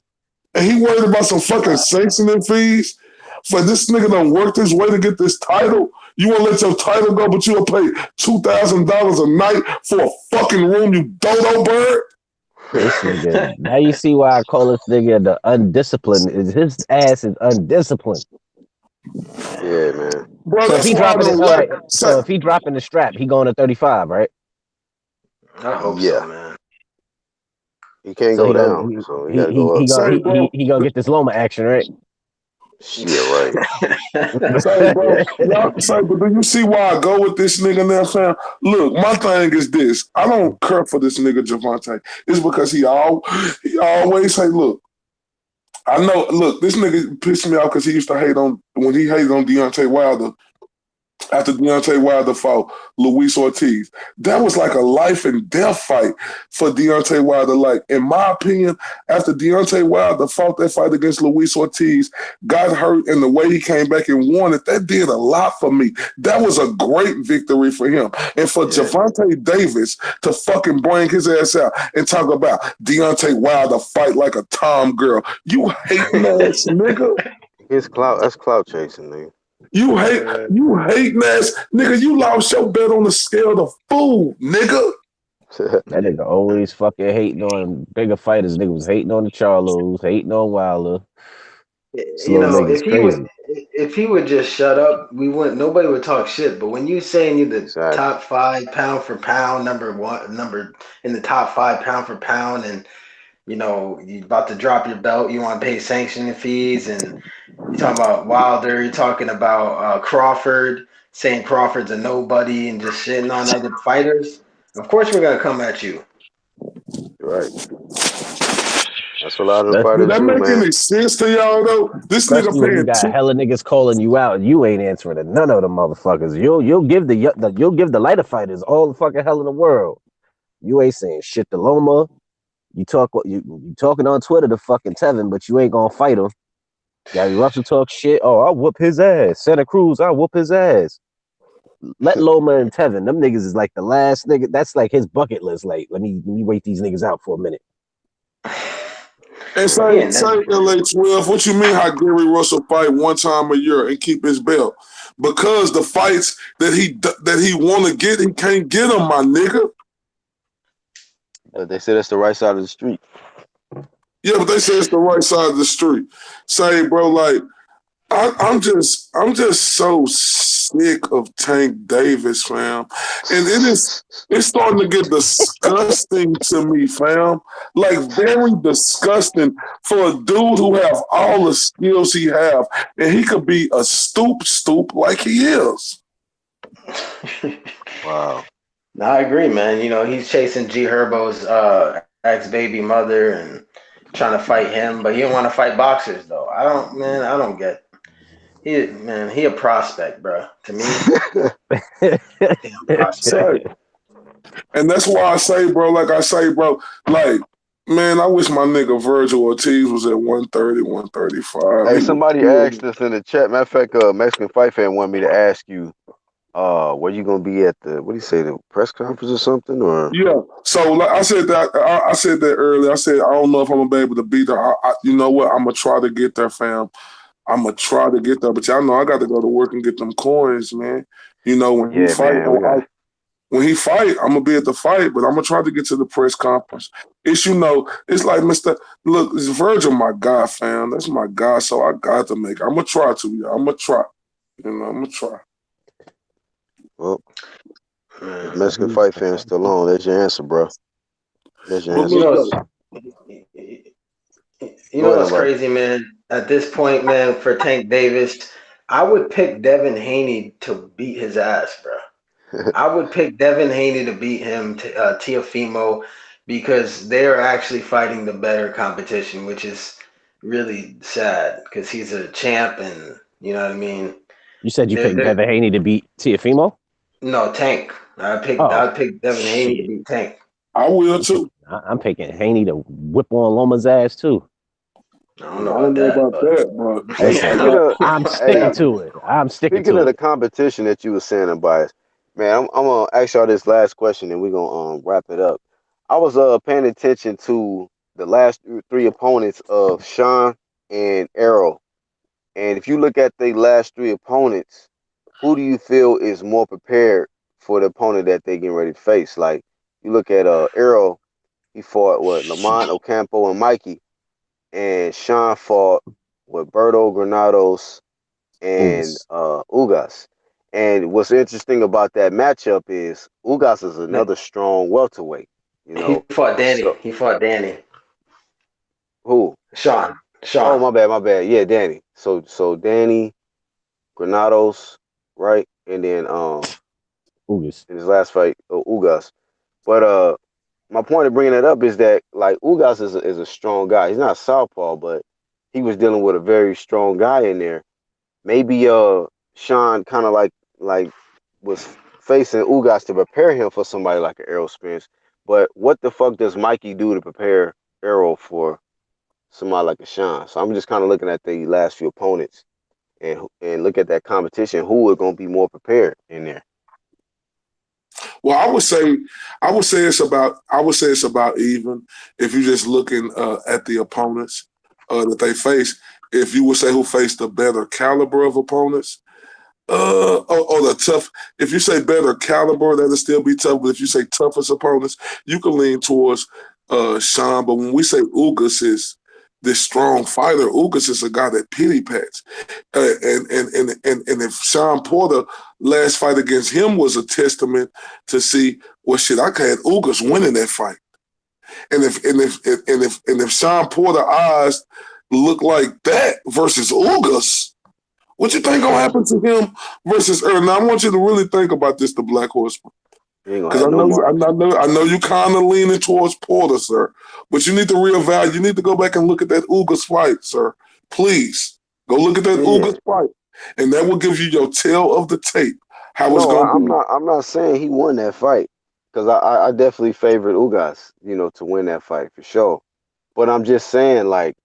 Speaker 2: And he worried about some fucking sanctioning fees for this nigga done worked his way to get this title. You want to let your title go, but you'll pay $2,000 a night for a fucking room, you dodo bird?
Speaker 4: This nigga. Now you see why I call this nigga the undisciplined. His ass is undisciplined.
Speaker 1: Yeah, man.
Speaker 2: Bro,
Speaker 4: so if he dropping it, all right. So if he dropping the strap, he going to 35, right?
Speaker 3: I hope so, man.
Speaker 1: He can't go down, so he gotta go up.
Speaker 4: He gonna get this Loma action, right?
Speaker 1: Shit, right.
Speaker 2: But do you see why I go with this nigga now, fam? Look, my thing is this. I don't care for this nigga Gervonta. It's because he always say, look, I know, look, this nigga pissed me off because he used to hate on, when he hated on Deontay Wilder, after Deontay Wilder fought Luis Ortiz. That was like a life and death fight for Deontay Wilder. Like, in my opinion, after Deontay Wilder fought that fight against Luis Ortiz, got hurt, and the way he came back and won it, that did a lot for me. That was a great victory for him. And for Gervonta Davis to fucking bring his ass out and talk about Deontay Wilder fight like a Tom girl. You hating ass nigga.
Speaker 1: His clout. That's clout chasing, nigga.
Speaker 2: You hate ass nigga. You lost your bet on the scale of food, nigga.
Speaker 4: That nigga always fucking hating on bigger fighters. Nigga was hating on the Charlos, hating on Wilder. This
Speaker 3: You
Speaker 4: little
Speaker 3: know,
Speaker 4: nigga's crazy.
Speaker 3: if he would just shut up, we wouldn't. Nobody would talk shit. But when you saying you're the
Speaker 1: Exactly.
Speaker 3: top 5 pound for pound, number in the top 5 pound for pound, and you know you about to drop your belt, you want to pay sanctioning fees, and you're talking about Wilder, you're talking about Crawford, saying Crawford's a nobody, and just shitting on other fighters. Of course, we're gonna come at you.
Speaker 1: Right. That's a lot of the
Speaker 4: That's-
Speaker 2: Does
Speaker 1: fighters
Speaker 2: that
Speaker 1: do,
Speaker 2: make
Speaker 1: man.
Speaker 2: any sense to y'all though? This
Speaker 4: Especially
Speaker 2: nigga
Speaker 4: when you
Speaker 2: paying
Speaker 4: got hella niggas calling you out, and you ain't answering to none of them motherfuckers. You'll give the lighter fighters all the fucking hell in the world. You ain't saying shit to Loma. You talking on Twitter to fucking Tevin, but you ain't gonna fight him. Gary Russell talk shit. Oh, I'll whoop his ass. Santa Cruz, I'll whoop his ass. Let Loma and Tevin, them niggas is like the last nigga. That's like his bucket list. Like, let me wait these niggas out for a minute.
Speaker 2: And say LA12, what you mean how Gary Russell fight one time a year and keep his belt? Because the fights that he want to get, he can't get them, my nigga.
Speaker 1: They said that's the right side of the street.
Speaker 2: Yeah, but they say it's the right side of the street. Say, bro, like I'm just so sick of Tank Davis, fam. And it's starting to get disgusting to me, fam. Like very disgusting for a dude who have all the skills he have, and he could be a stoop like he is.
Speaker 1: Wow.
Speaker 3: No, I agree, man. You know, he's chasing G Herbo's ex-baby mother and trying to fight him, but he don't want to fight boxers though. I don't get. He a prospect, bro. To me, damn prospect.
Speaker 2: And that's why I say, bro, like, man, I wish my nigga Virgil Ortiz was at 130, 135.
Speaker 1: Hey, somebody asked us in the chat. Matter of fact, Mexican Fight Fan wanted me to ask you, were you gonna be at the the press conference or something? Or
Speaker 2: yeah. So like I said that earlier. I said I don't know if I'm gonna be able to be there. You know what? I'm gonna try to get there, fam. I'm gonna try to get there, but y'all know I got to go to work and get them coins, man. You know when he fight, when he fight, I'm gonna be at the fight, but I'm gonna try to get to the press conference. It's it's like look, it's Virgil, my guy, fam. That's my guy, so I got to make it. I'm gonna try to, yeah. I'm gonna try. I'm gonna try.
Speaker 1: Well, Mexican Fight Fan still on. There's your answer, bro. There's your answer.
Speaker 3: You know what's crazy, man? At this point, man, for Tank Davis, I would pick Devin Haney to beat his ass, bro. I would pick Devin Haney to beat him, Teofimo, because they're actually fighting the better competition, which is really sad because he's a champ, and you know what I mean.
Speaker 4: You said you picked Devin Haney to beat Teofimo?
Speaker 3: No, Tank. I picked Devin Haney to beat Tank.
Speaker 2: I will too.
Speaker 4: I'm picking Haney to whip on Loma's ass too.
Speaker 3: I don't know about that,
Speaker 2: but
Speaker 4: listen, I'm sticking to it. I'm sticking to it.
Speaker 1: Speaking of the competition that you were saying about, man, I'm gonna ask y'all this last question and we're gonna wrap it up. I was paying attention to the last 3 opponents of Sean and Errol, and if you look at the last 3 opponents, who do you feel is more prepared for the opponent that they getting ready to face? Like you look at Errol, he fought Lamont Ocampo and Mikey. And Sean fought with Berto Granados and Ugas. And what's interesting about that matchup is Ugas is another strong welterweight. You know,
Speaker 3: he fought Danny. He fought Danny.
Speaker 1: Who?
Speaker 3: Sean.
Speaker 1: Oh, my bad. Yeah, Danny. So Danny, Granados, right, and then
Speaker 4: Ugas
Speaker 1: in his last fight, Ugas. But my point of bringing that up is that like Ugas is a strong guy. He's not southpaw, but he was dealing with a very strong guy in there. Maybe Sean kind of like was facing Ugas to prepare him for somebody like an Errol Spence. But what the fuck does Mikey do to prepare Errol for somebody like a Sean? So I'm just kind of looking at the last few opponents and look at that competition. Who are going to be more prepared in there?
Speaker 2: Well, I would say it's about even if you're just looking at the opponents that they face. if you would say who faced a better caliber of opponents, or the tough. If you say better caliber, that'll still be tough. But if you say toughest opponents, you can lean towards Sean. But when we say Ugas is this strong fighter, Ugas is a guy that pity pats. And if Sean Porter last fight against him was a testament to see, well, shit, I had Ugas winning that fight. And if Sean Porter eyes look like that versus Ugas, what you think gonna happen to him versus Earl? Now I want you to really think about this, the Black Horseman, because I know you kind of leaning towards Porter, sir. But you need to reevaluate. You need to go back and look at that Ugas fight, sir. Please go look at that Ugas fight, and that will give you your tail of the tape. How it's gonna be.
Speaker 1: I'm not saying he won that fight, because I definitely favored Ugas, to win that fight for sure. But I'm just saying, like,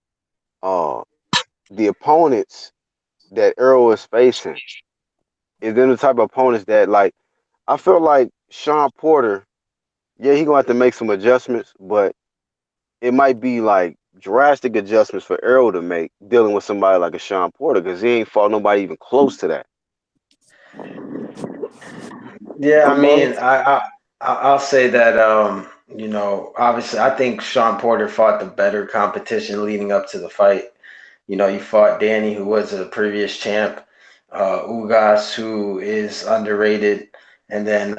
Speaker 1: the opponents that Earl is facing is then the type of opponents that, like, I feel like Sean Porter, yeah, he gonna have to make some adjustments, but it might be like drastic adjustments for Earl to make dealing with somebody like a Sean Porter, because he ain't fought nobody even close to that.
Speaker 3: Yeah, I mean, I'll say that obviously I think Sean Porter fought the better competition leading up to the fight. You fought Danny, who was a previous champ, Ugas, who is underrated, and then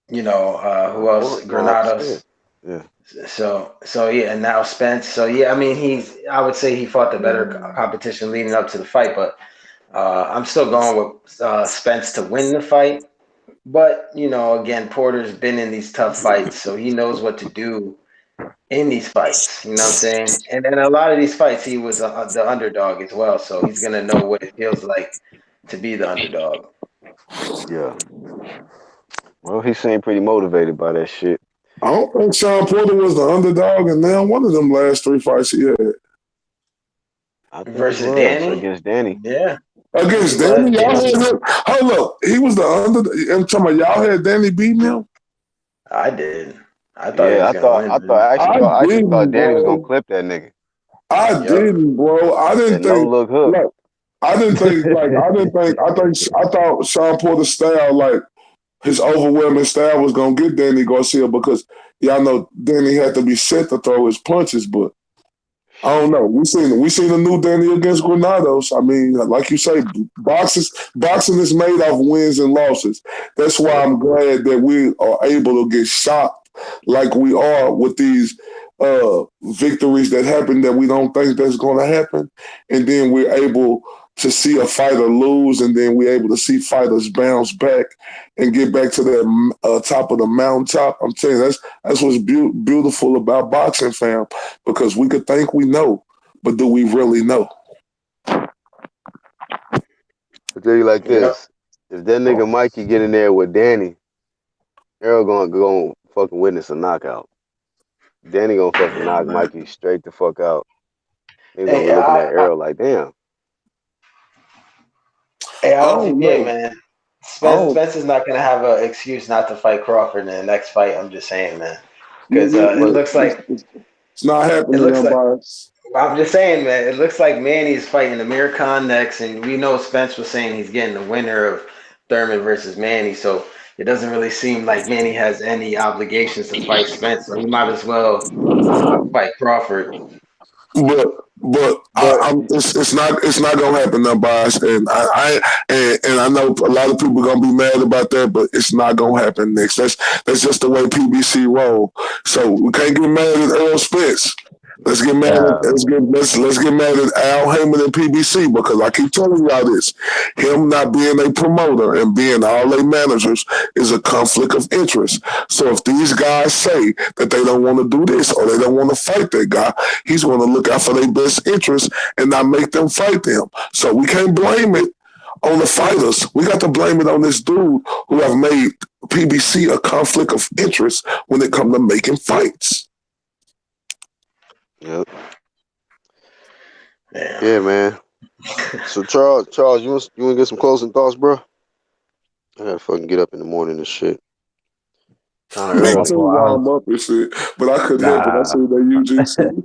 Speaker 3: who else? Granados.
Speaker 1: Yeah.
Speaker 3: So yeah, and now Spence. So yeah, I mean, I would say he fought the better competition leading up to the fight, but I'm still going with Spence to win the fight. But again, Porter's been in these tough fights, so he knows what to do in these fights. You know what I'm saying? And a lot of these fights, he was the underdog as well, so he's gonna know what it feels like to be the underdog.
Speaker 1: Yeah. Well, he seemed pretty motivated by that shit.
Speaker 2: I don't think Sean Porter was the underdog, and now one of them last 3 fights he had.
Speaker 3: Versus Danny?
Speaker 1: Against Danny.
Speaker 3: Yeah.
Speaker 2: Against Danny? Y'all had him. Hold up. He was the underdog. I'm talking about y'all had Danny beating him?
Speaker 3: I did. I thought he was gonna win.
Speaker 1: I actually thought Danny was gonna clip that nigga.
Speaker 2: I didn't, bro. I didn't think.
Speaker 1: No look hook.
Speaker 2: Like, I didn't think. Like, I thought Sean Porter's style, like his overwhelming style, was gonna get Danny Garcia, because y'all know Danny had to be set to throw his punches, but I don't know. We seen the new Danny against Granados. I mean, like you say, boxing is made off wins and losses. That's why I'm glad that we are able to get shocked like we are with these victories that happen that we don't think that's going to happen, and then we're able to see a fighter lose, and then we're able to see fighters bounce back and get back to that top of the mountaintop. I'm telling you, that's what's beautiful about boxing, fam, because we could think we know, but do we really know?
Speaker 1: I'll tell you like this. If that nigga Mikey get in there with Danny, Errol gonna fucking witness a knockout. Danny gonna fucking knock Mikey straight the fuck out. He's gonna be looking at Errol like, damn.
Speaker 3: Hey, LGBA, man. Spence is not going to have an excuse not to fight Crawford in the next fight. I'm just saying, man. Because it looks like
Speaker 2: it's not happening.
Speaker 3: I'm just saying, man. It looks like Manny's fighting Amir Khan next, and we know Spence was saying he's getting the winner of Thurman versus Manny. So it doesn't really seem like Manny has any obligations to fight Spence. So he might as well fight Crawford.
Speaker 2: But it's not gonna happen, no bias, and I know a lot of people are gonna be mad about that, but it's not gonna happen next. That's just the way PBC roll. So we can't get mad at Earl Spence. Let's get mad at let's get mad at Al Heyman and PBC, because I keep telling y'all this. Him not being a promoter and being all their managers is a conflict of interest. So if these guys say that they don't want to do this or they don't want to fight that guy, he's going to look out for their best interest and not make them fight them. So we can't blame it on the fighters. We got to blame it on this dude who have made PBC a conflict of interest when it comes to making fights.
Speaker 1: Yep. Yeah, man. So Charles, you want to get some closing thoughts, bro? I gotta fucking get up in the morning and shit.
Speaker 2: Me too, I'm up and shit, but I couldn't help it. I see that UGC.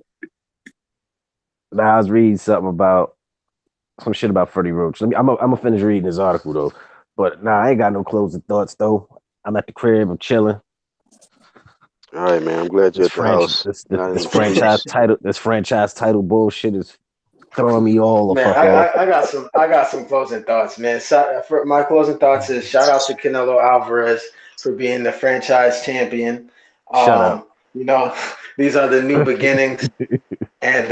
Speaker 4: Now I was reading something about some shit about Freddie Roach. I'm gonna finish reading this article though. But nah, I ain't got no closing thoughts though. I'm at the crib. I'm chilling.
Speaker 1: All right, man. I'm glad you're
Speaker 4: This
Speaker 1: at the house.
Speaker 4: this franchise title bullshit is throwing me all the
Speaker 3: Man,
Speaker 4: fuck off.
Speaker 3: I got some closing thoughts, man. For my closing thoughts is shout out to Canelo Alvarez for being the franchise champion.
Speaker 4: Shut up.
Speaker 3: You know, these are the new beginnings, and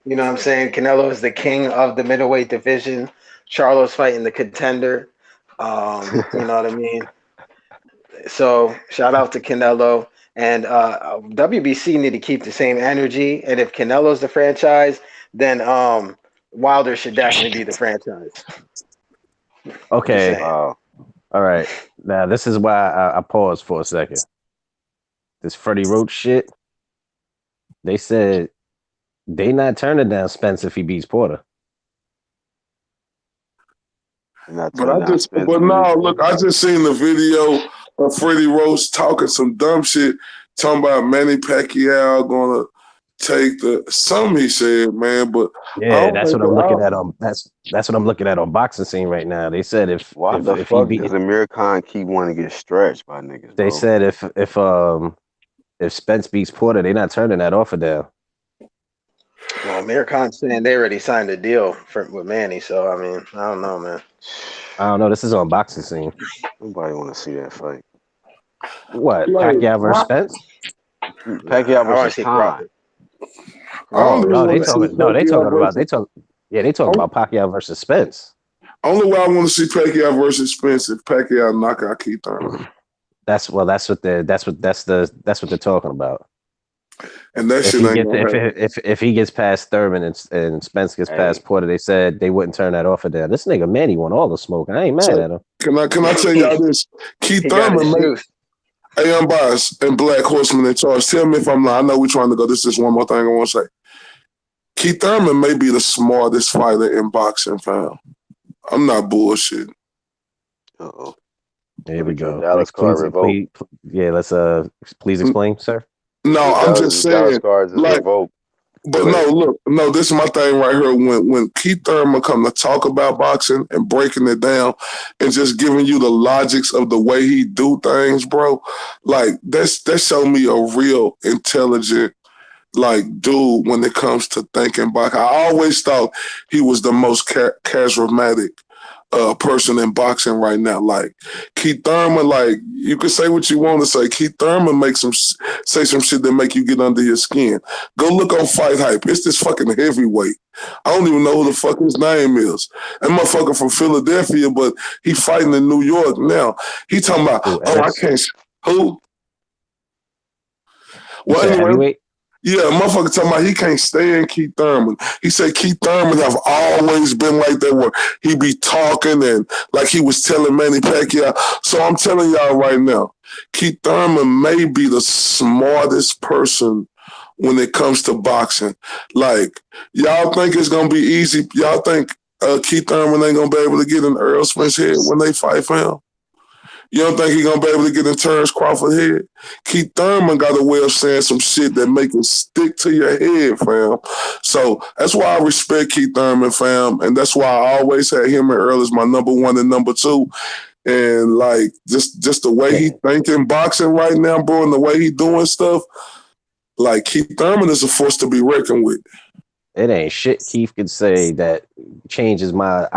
Speaker 3: you know what I'm saying. Canelo is the king of the middleweight division. Charlo's fighting the contender. You know what I mean. So shout out to Canelo. And WBC need to keep the same energy. And if Canelo's the franchise, then Wilder should definitely be the franchise.
Speaker 4: Okay.
Speaker 1: Wow.
Speaker 4: All right. Now this is why I paused for a second. This Freddie Roach shit. They said they not turning down Spence if he beats Porter.
Speaker 2: But no, look, I just seen the video of Freddie Roach talking some dumb shit, talking about Manny Pacquiao gonna take some he said, man. But
Speaker 4: yeah, that's what I'm looking at on that's what I'm looking at on Boxing Scene right now. They said if
Speaker 1: fuck does Amir Khan keep wanting to get stretched by niggas?
Speaker 4: They said if Spence beats Porter, they not turning that offer down.
Speaker 3: Well, Amir Khan's saying they already signed a deal with Manny, so I mean, I don't know, man.
Speaker 4: I don't know. This is on Boxing Scene.
Speaker 1: Nobody want to see that fight.
Speaker 4: What? Pacquiao versus Spence?
Speaker 1: Pacquiao versus Khan.
Speaker 4: They talking about Pacquiao versus Spence.
Speaker 2: Only way I want to see Pacquiao versus Spence if Pacquiao knock out Keith Thurman.
Speaker 4: That's what they're talking about.
Speaker 2: And that shit
Speaker 4: if he gets past Thurman and Spence gets past Porter, they said they wouldn't turn that offer down. This nigga Manny want all the smoke. I ain't mad at him.
Speaker 2: Can I tell y'all this? Keith Thurman, hey, I'm biased and Black Horseman in charge. Tell me if I'm lying. I know we're trying to go. This is one more thing I want to say. Keith Thurman may be the smartest fighter in boxing, fam. I'm not bullshitting.
Speaker 1: Uh-oh.
Speaker 4: Here we go.
Speaker 1: Dallas card revoked.
Speaker 4: Let's please explain, sir.
Speaker 2: No, I'm just saying, like,
Speaker 1: revoked.
Speaker 2: But no, this is my thing right here. When Keith Thurman come to talk about boxing and breaking it down and just giving you the logics of the way he do things, bro, like that showed me a real intelligent like dude when it comes to thinking boxing. I always thought he was the most charismatic person in boxing right now. Like Keith Thurman, like you can say what you want to say. Keith Thurman say some shit that make you get under your skin. Go look on Fight Hype. It's this fucking heavyweight. I don't even know who the fuck his name is. That motherfucker from Philadelphia, but he fighting in New York now. He talking about, I can't. Who? Well, anyway. Heavyweight? Yeah, motherfucker talking about he can't stand Keith Thurman. He said Keith Thurman have always been like that where he be talking and like he was telling Manny Pacquiao. So I'm telling y'all right now, Keith Thurman may be the smartest person when it comes to boxing. Like, y'all think it's going to be easy? Y'all think Keith Thurman ain't going to be able to get in Earl Spence head when they fight for him? You don't think he's going to be able to get in Terrence Crawford head? Keith Thurman got a way of saying some shit that make it stick to your head, fam. So that's why I respect Keith Thurman, fam. And that's why I always had him and Earl as my number one and number two. And like just the way he thinking boxing right now, bro, and the way he doing stuff, like Keith Thurman is a force to be reckoned with.
Speaker 4: It ain't shit Keith could say that changes my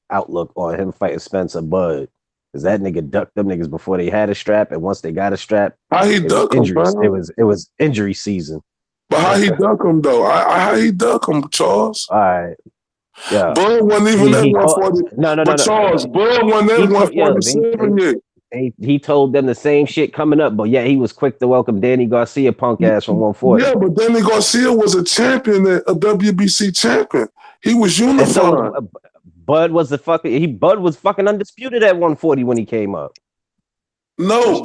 Speaker 4: outlook on him fighting Spencer Bud. Because that nigga ducked them niggas before they had a strap, and once they got a strap,
Speaker 2: how he duck him, bro?
Speaker 4: It was injury season.
Speaker 2: But how he duck him though? How he duck him, Charles?
Speaker 4: All right, yeah.
Speaker 2: Bud wasn't even at 140. No. Charles, Bud wasn't at 147 yet.
Speaker 4: He told them the same shit coming up, but yeah, he was quick to welcome Danny Garcia punk ass from 140.
Speaker 2: Yeah, but Danny Garcia was a champion, a WBC champion. He was unified.
Speaker 4: Bud was fucking undisputed at 140 when he came up.
Speaker 2: No,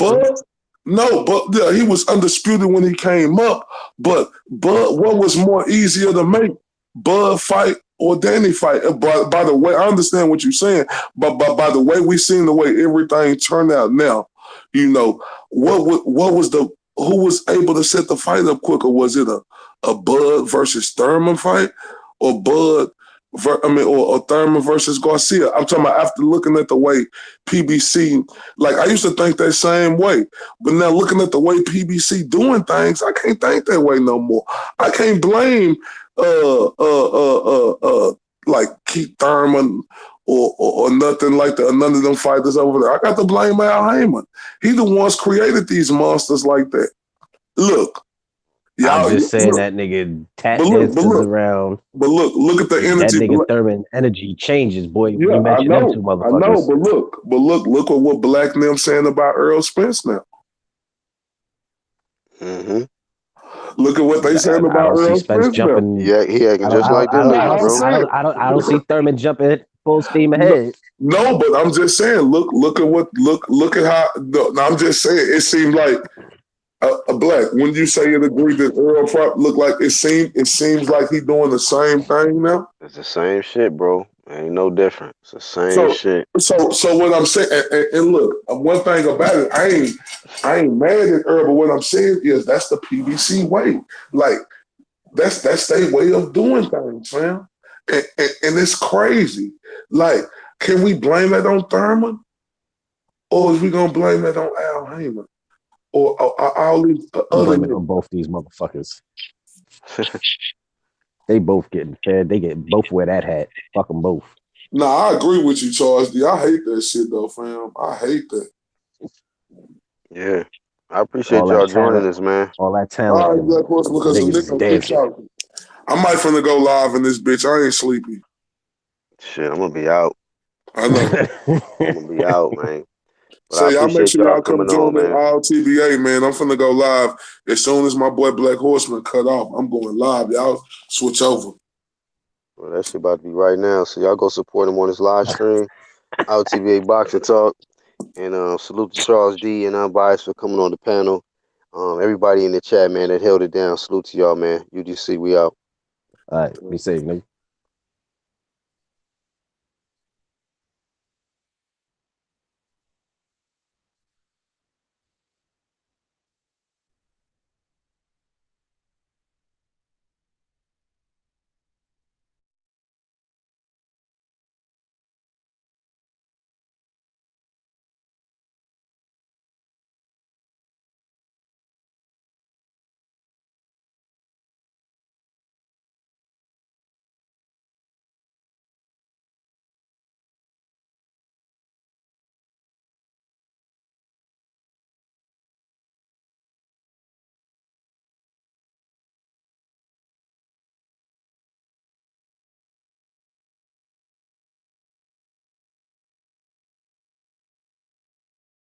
Speaker 2: yeah, he was undisputed when he came up. But Bud, what was more easier to make? Bud fight or Danny fight? By the way, I understand what you're saying, but by the way we seen the way everything turned out now, you know, who was able to set the fight up quicker? Was it a Bud versus Thurman fight or Bud or Thurman versus Garcia. I'm talking about after looking at the way PBC, like I used to think that same way, but now looking at the way PBC doing things, I can't think that way no more. I can't blame like Keith Thurman or nothing like that. None of them fighters over there. I got to blame Al Heyman. He the ones created these monsters like that. Look.
Speaker 4: I'm just saying that nigga tap dances around.
Speaker 2: But look at the energy.
Speaker 4: That nigga Thurman energy changes, boy.
Speaker 2: Yeah,
Speaker 4: you mention them two motherfuckers.
Speaker 2: I know, but look at what Black and them saying about Earl Spence now.
Speaker 1: Mm-hmm.
Speaker 2: Look at what they saying about Earl Spence
Speaker 4: jumping.
Speaker 1: Yeah, he acting just like them niggas, bro.
Speaker 4: I don't see Thurman jumping full steam ahead.
Speaker 2: No, but I'm just saying. Look at how. No, I'm just saying. It seemed like. Black, when you say you agree that Earl look like it seems like he doing the same thing now.
Speaker 1: It's the same shit, bro. Ain't no different. It's the same shit.
Speaker 2: So what I'm saying, and look, one thing about it, I ain't mad at Earl, but what I'm saying is that's the PBC way. Like that's their way of doing things, fam. And it's crazy. Like, can we blame that on Thurman, or is we gonna blame that on Al Heyman? Or all these other
Speaker 4: on both these motherfuckers. They both getting fed. They get both wear that hat. Fuck them both.
Speaker 2: Nah, I agree with you, Charles D. I hate that shit though, fam. I hate that.
Speaker 1: Yeah. I appreciate y'all joining us, man.
Speaker 4: All that talent.
Speaker 2: All right, Black Horse, because I might finna go live in this bitch. I ain't sleepy.
Speaker 1: Shit, I'm gonna be out.
Speaker 2: I know.
Speaker 1: I'm gonna be out, man. But
Speaker 2: so y'all make sure y'all come join me all TBA, man. I'm finna go live as soon as my boy Black Horseman cut off. I'm going live. Y'all switch over.
Speaker 1: Well, that shit about to be right now. So y'all go support him on his live stream. Out TBA Boxing Talk. And salute to Charles D and Unbiased for coming on the panel. Everybody in the chat, man, that held it down. Salute to y'all, man. UGC, we out.
Speaker 4: All right, be safe, nigga.